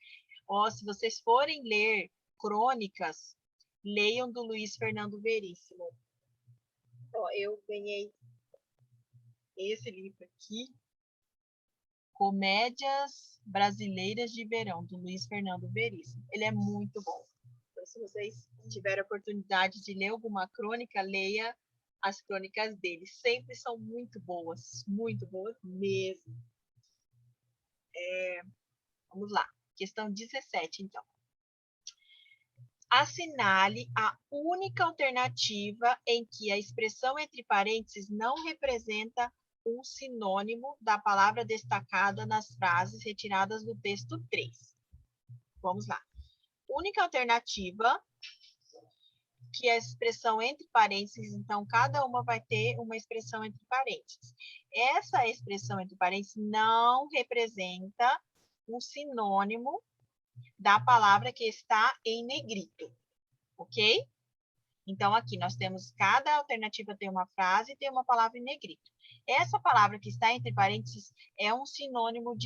Ó, se vocês forem ler crônicas, leiam do Luiz Fernando Veríssimo. Ó, eu ganhei esse livro aqui, Comédias Brasileiras de Verão, do Luiz Fernando Veríssimo. Ele é muito bom. Então, se vocês tiverem a oportunidade de ler alguma crônica, leia as crônicas dele. Sempre são muito boas mesmo. Vamos lá. Questão 17, então. Assinale a única alternativa em que a expressão entre parênteses não representa um sinônimo da palavra destacada nas frases retiradas do texto 3. Vamos lá. Única alternativa que a expressão entre parênteses, então, cada uma vai ter uma expressão entre parênteses. Essa expressão entre parênteses não representa um sinônimo da palavra que está em negrito, ok? Então, aqui nós temos, cada alternativa tem uma frase e tem uma palavra em negrito. Essa palavra que está entre parênteses é um sinônimo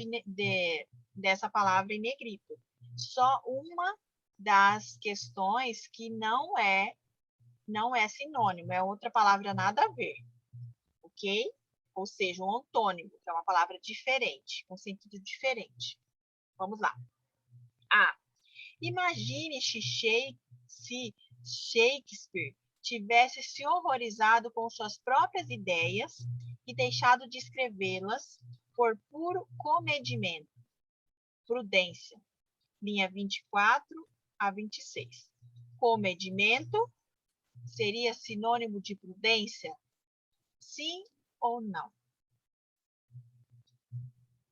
dessa palavra em negrito. Só uma das questões que não é sinônimo, é outra palavra nada a ver, ok? Ou seja, um antônimo, que é uma palavra diferente, com sentido diferente. Vamos lá. A. Imagine se Shakespeare tivesse se horrorizado com suas próprias ideias e deixado de escrevê-las por puro comedimento. Prudência. Linha 24 a 26. Comedimento seria sinônimo de prudência? Sim ou não?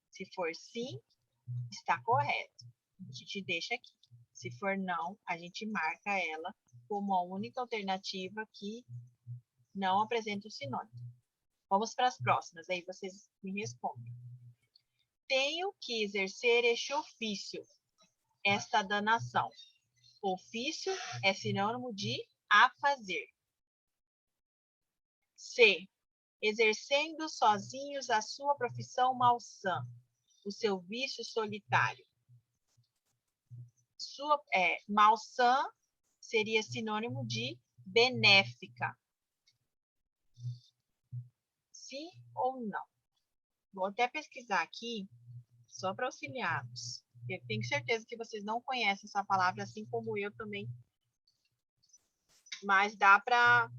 Se for sim, está correto. A gente deixa aqui. Se for não, a gente marca ela como a única alternativa que não apresenta o sinônimo. Vamos para as próximas, aí vocês me respondem. Tenho que exercer este ofício, esta danação. Ofício é sinônimo de a fazer. C. Exercendo sozinhos a sua profissão malsã, o seu vício solitário. Malsã seria sinônimo de benéfica. Sim ou não? Vou até pesquisar aqui, só para auxiliá-los. Eu tenho certeza que vocês não conhecem essa palavra, assim como eu também. Mas dá para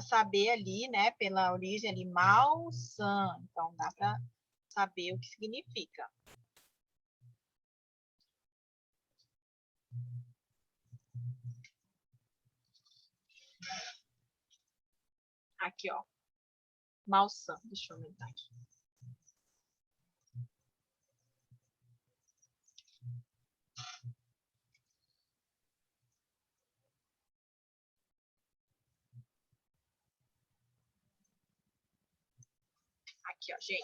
saber ali, né, pela origem ali, malsã. Então, dá para saber o que significa. Aqui, ó. Malsã. Deixa eu aumentar aqui. Aqui, ó, gente.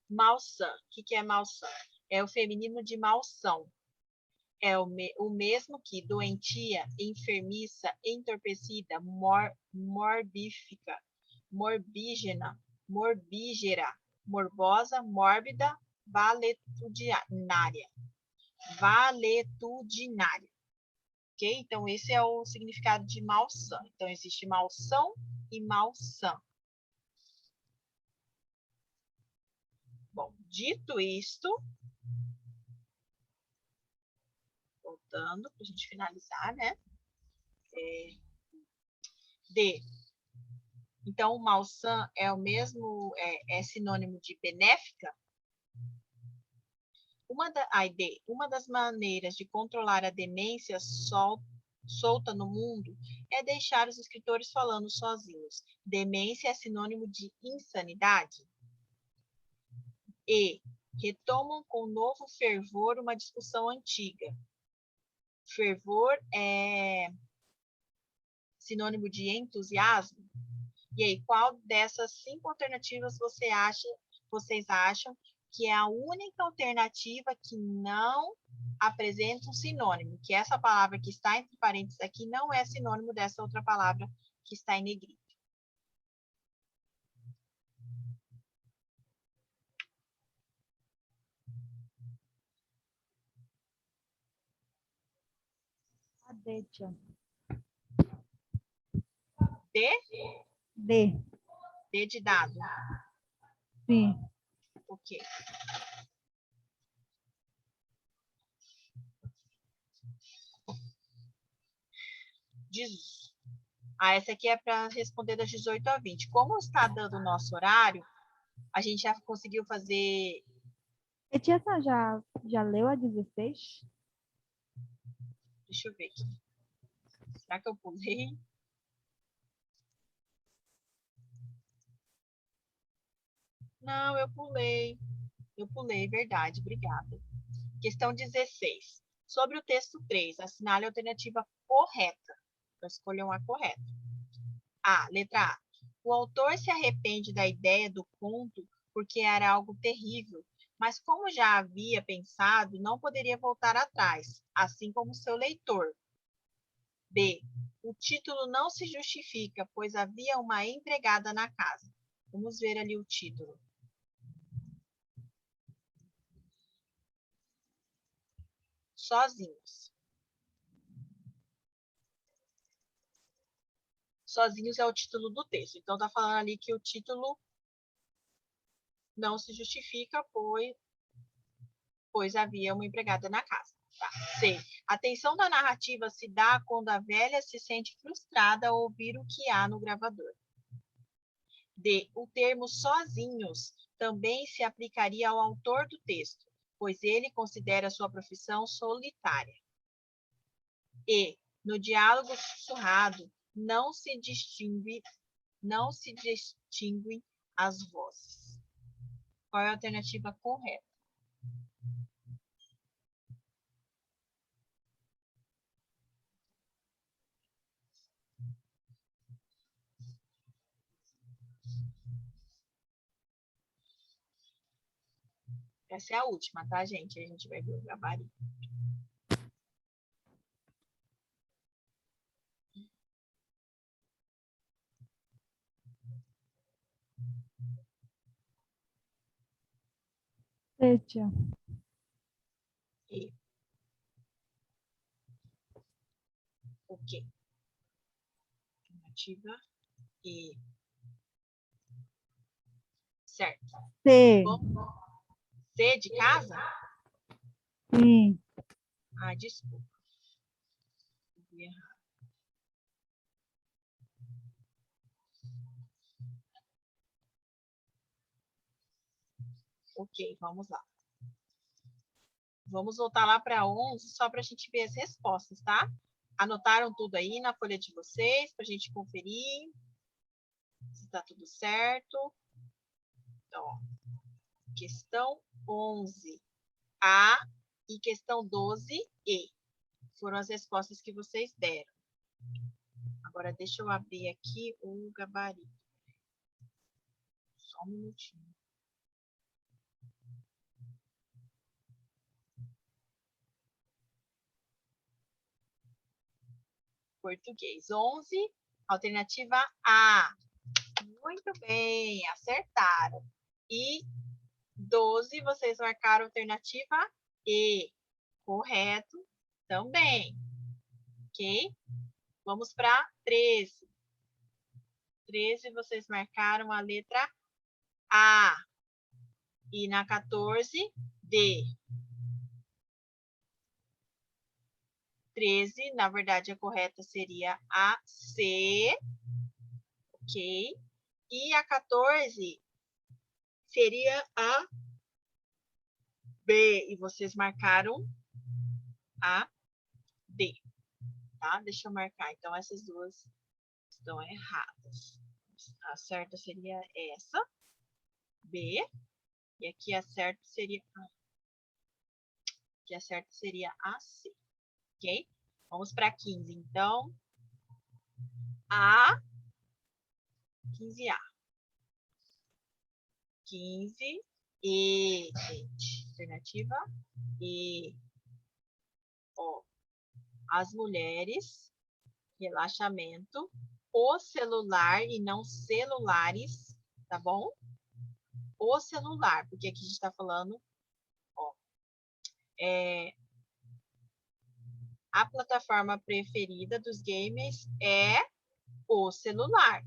Malsã. O que é malsã? É o feminino de malsão. É o mesmo que doentia, enfermiça, entorpecida, morbífica, morbígena, morbígera, morbosa, mórbida, valetudinária. Valetudinária. Ok? Então, esse é o significado de malsã. Então, existe malsão e malsã. Bom, dito isto, voltando para a gente finalizar, né? D. Então, o malsã é o mesmo, é sinônimo de benéfica? Uma das maneiras de controlar a demência solta no mundo é deixar os escritores falando sozinhos. Demência é sinônimo de insanidade? E. Retomam com novo fervor uma discussão antiga. Fervor é sinônimo de entusiasmo? E aí, qual dessas 5 alternativas vocês acham que é a única alternativa que não apresenta um sinônimo? Que essa palavra que está entre parênteses aqui não é sinônimo dessa outra palavra que está em negrito. D, tia. D? D. D de dado. Sim. Ok. Essa aqui é para responder das 18 a 20. Como está dando o nosso horário, a gente já conseguiu fazer. E tia, você já leu a 16? Deixa eu ver aqui. Será que eu pulei? Não, eu pulei. Eu pulei, verdade. Obrigada. Questão 16. Sobre o texto 3, assinale a alternativa correta. Então, escolham a correta. A. Letra A. O autor se arrepende da ideia do conto porque era algo terrível, mas como já havia pensado, não poderia voltar atrás, assim como seu leitor. B. O título não se justifica, pois havia uma empregada na casa. Vamos ver ali o título. Sozinhos. Sozinhos é o título do texto. Então, está falando ali que o título não se justifica, pois havia uma empregada na casa. Tá. C. A tensão da narrativa se dá quando a velha se sente frustrada ao ouvir o que há no gravador. D. O termo sozinhos também se aplicaria ao autor do texto, pois ele considera sua profissão solitária. E. No diálogo sussurrado, não se distinguem as vozes. Qual é a alternativa correta? Essa é a última, tá, gente? A gente vai ver o gabarito. C, tia. E. Ok. Alternativa E. Certo. C. Bom, C de casa? Sim. Ah, desculpa. Vi errado. Ok, vamos lá. Vamos voltar lá para 11, só para a gente ver as respostas, tá? Anotaram tudo aí na folha de vocês, para a gente conferir se está tudo certo. Então, ó, questão 11, A, e questão 12, E. Foram as respostas que vocês deram. Agora, deixa eu abrir aqui o gabarito. Só um minutinho. Português. 11, alternativa A. Muito bem, acertaram. E 12, vocês marcaram alternativa E. Correto também. Ok? Vamos para 13. 13, vocês marcaram a letra A. E na 14, D. 13, na verdade, a correta seria a C. Ok? E a 14 seria a B. E vocês marcaram a D. Tá? Deixa eu marcar. Então, essas duas estão erradas. A certa seria essa, B. E aqui a certa seria a C. Ok? Vamos para 15. Então, A. 15A. 15. E, gente. Alternativa E. Ó. As mulheres. Relaxamento. O celular e não celulares. Tá bom? O celular. Porque aqui a gente está falando. Ó. A plataforma preferida dos gamers é o celular.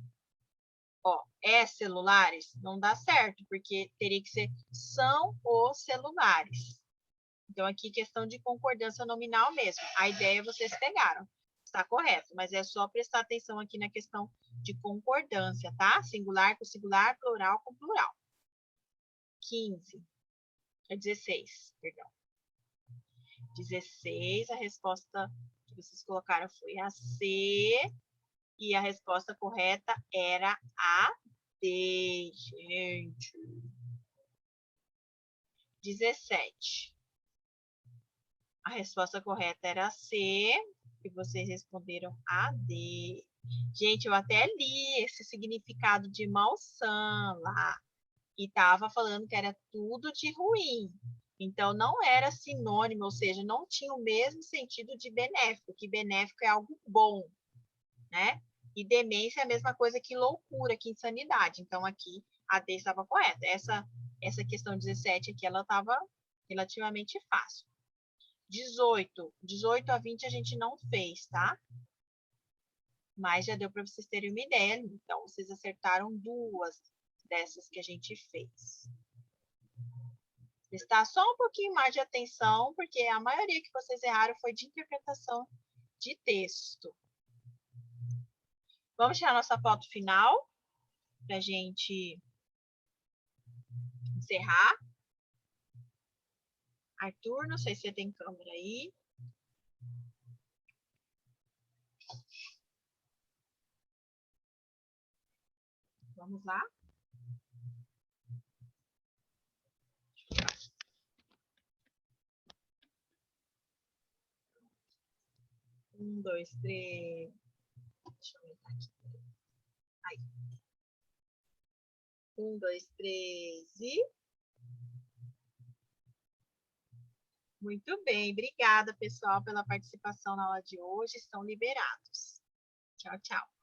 Ó, celulares? Não dá certo, porque teria que ser são os celulares. Então, aqui, questão de concordância nominal mesmo. A ideia vocês pegaram. Está correto, mas é só prestar atenção aqui na questão de concordância, tá? Singular com singular, plural com plural. 16, perdão. 16, a resposta que vocês colocaram foi a C, e a resposta correta era a D, gente. 17. A resposta correta era a C, e vocês responderam a D. Gente, eu até li esse significado de malsã lá, e estava falando que era tudo de ruim. Então, não era sinônimo, ou seja, não tinha o mesmo sentido de benéfico, que benéfico é algo bom, né? E demência é a mesma coisa que loucura, que insanidade. Então, aqui, a D estava correta. Essa questão 17 aqui, ela estava relativamente fácil. 18 a 20 a gente não fez, tá? Mas já deu para vocês terem uma ideia. Então, vocês acertaram 2 dessas que a gente fez. Prestar só um pouquinho mais de atenção, porque a maioria que vocês erraram foi de interpretação de texto. Vamos tirar nossa foto final para a gente encerrar. Arthur, não sei se você tem câmera aí. Vamos lá. Um, dois, três. Deixa eu aumentar aqui. Aí. 1, 2, 3 e... Muito bem, obrigada, pessoal, pela participação na aula de hoje. Estão liberados. Tchau, tchau.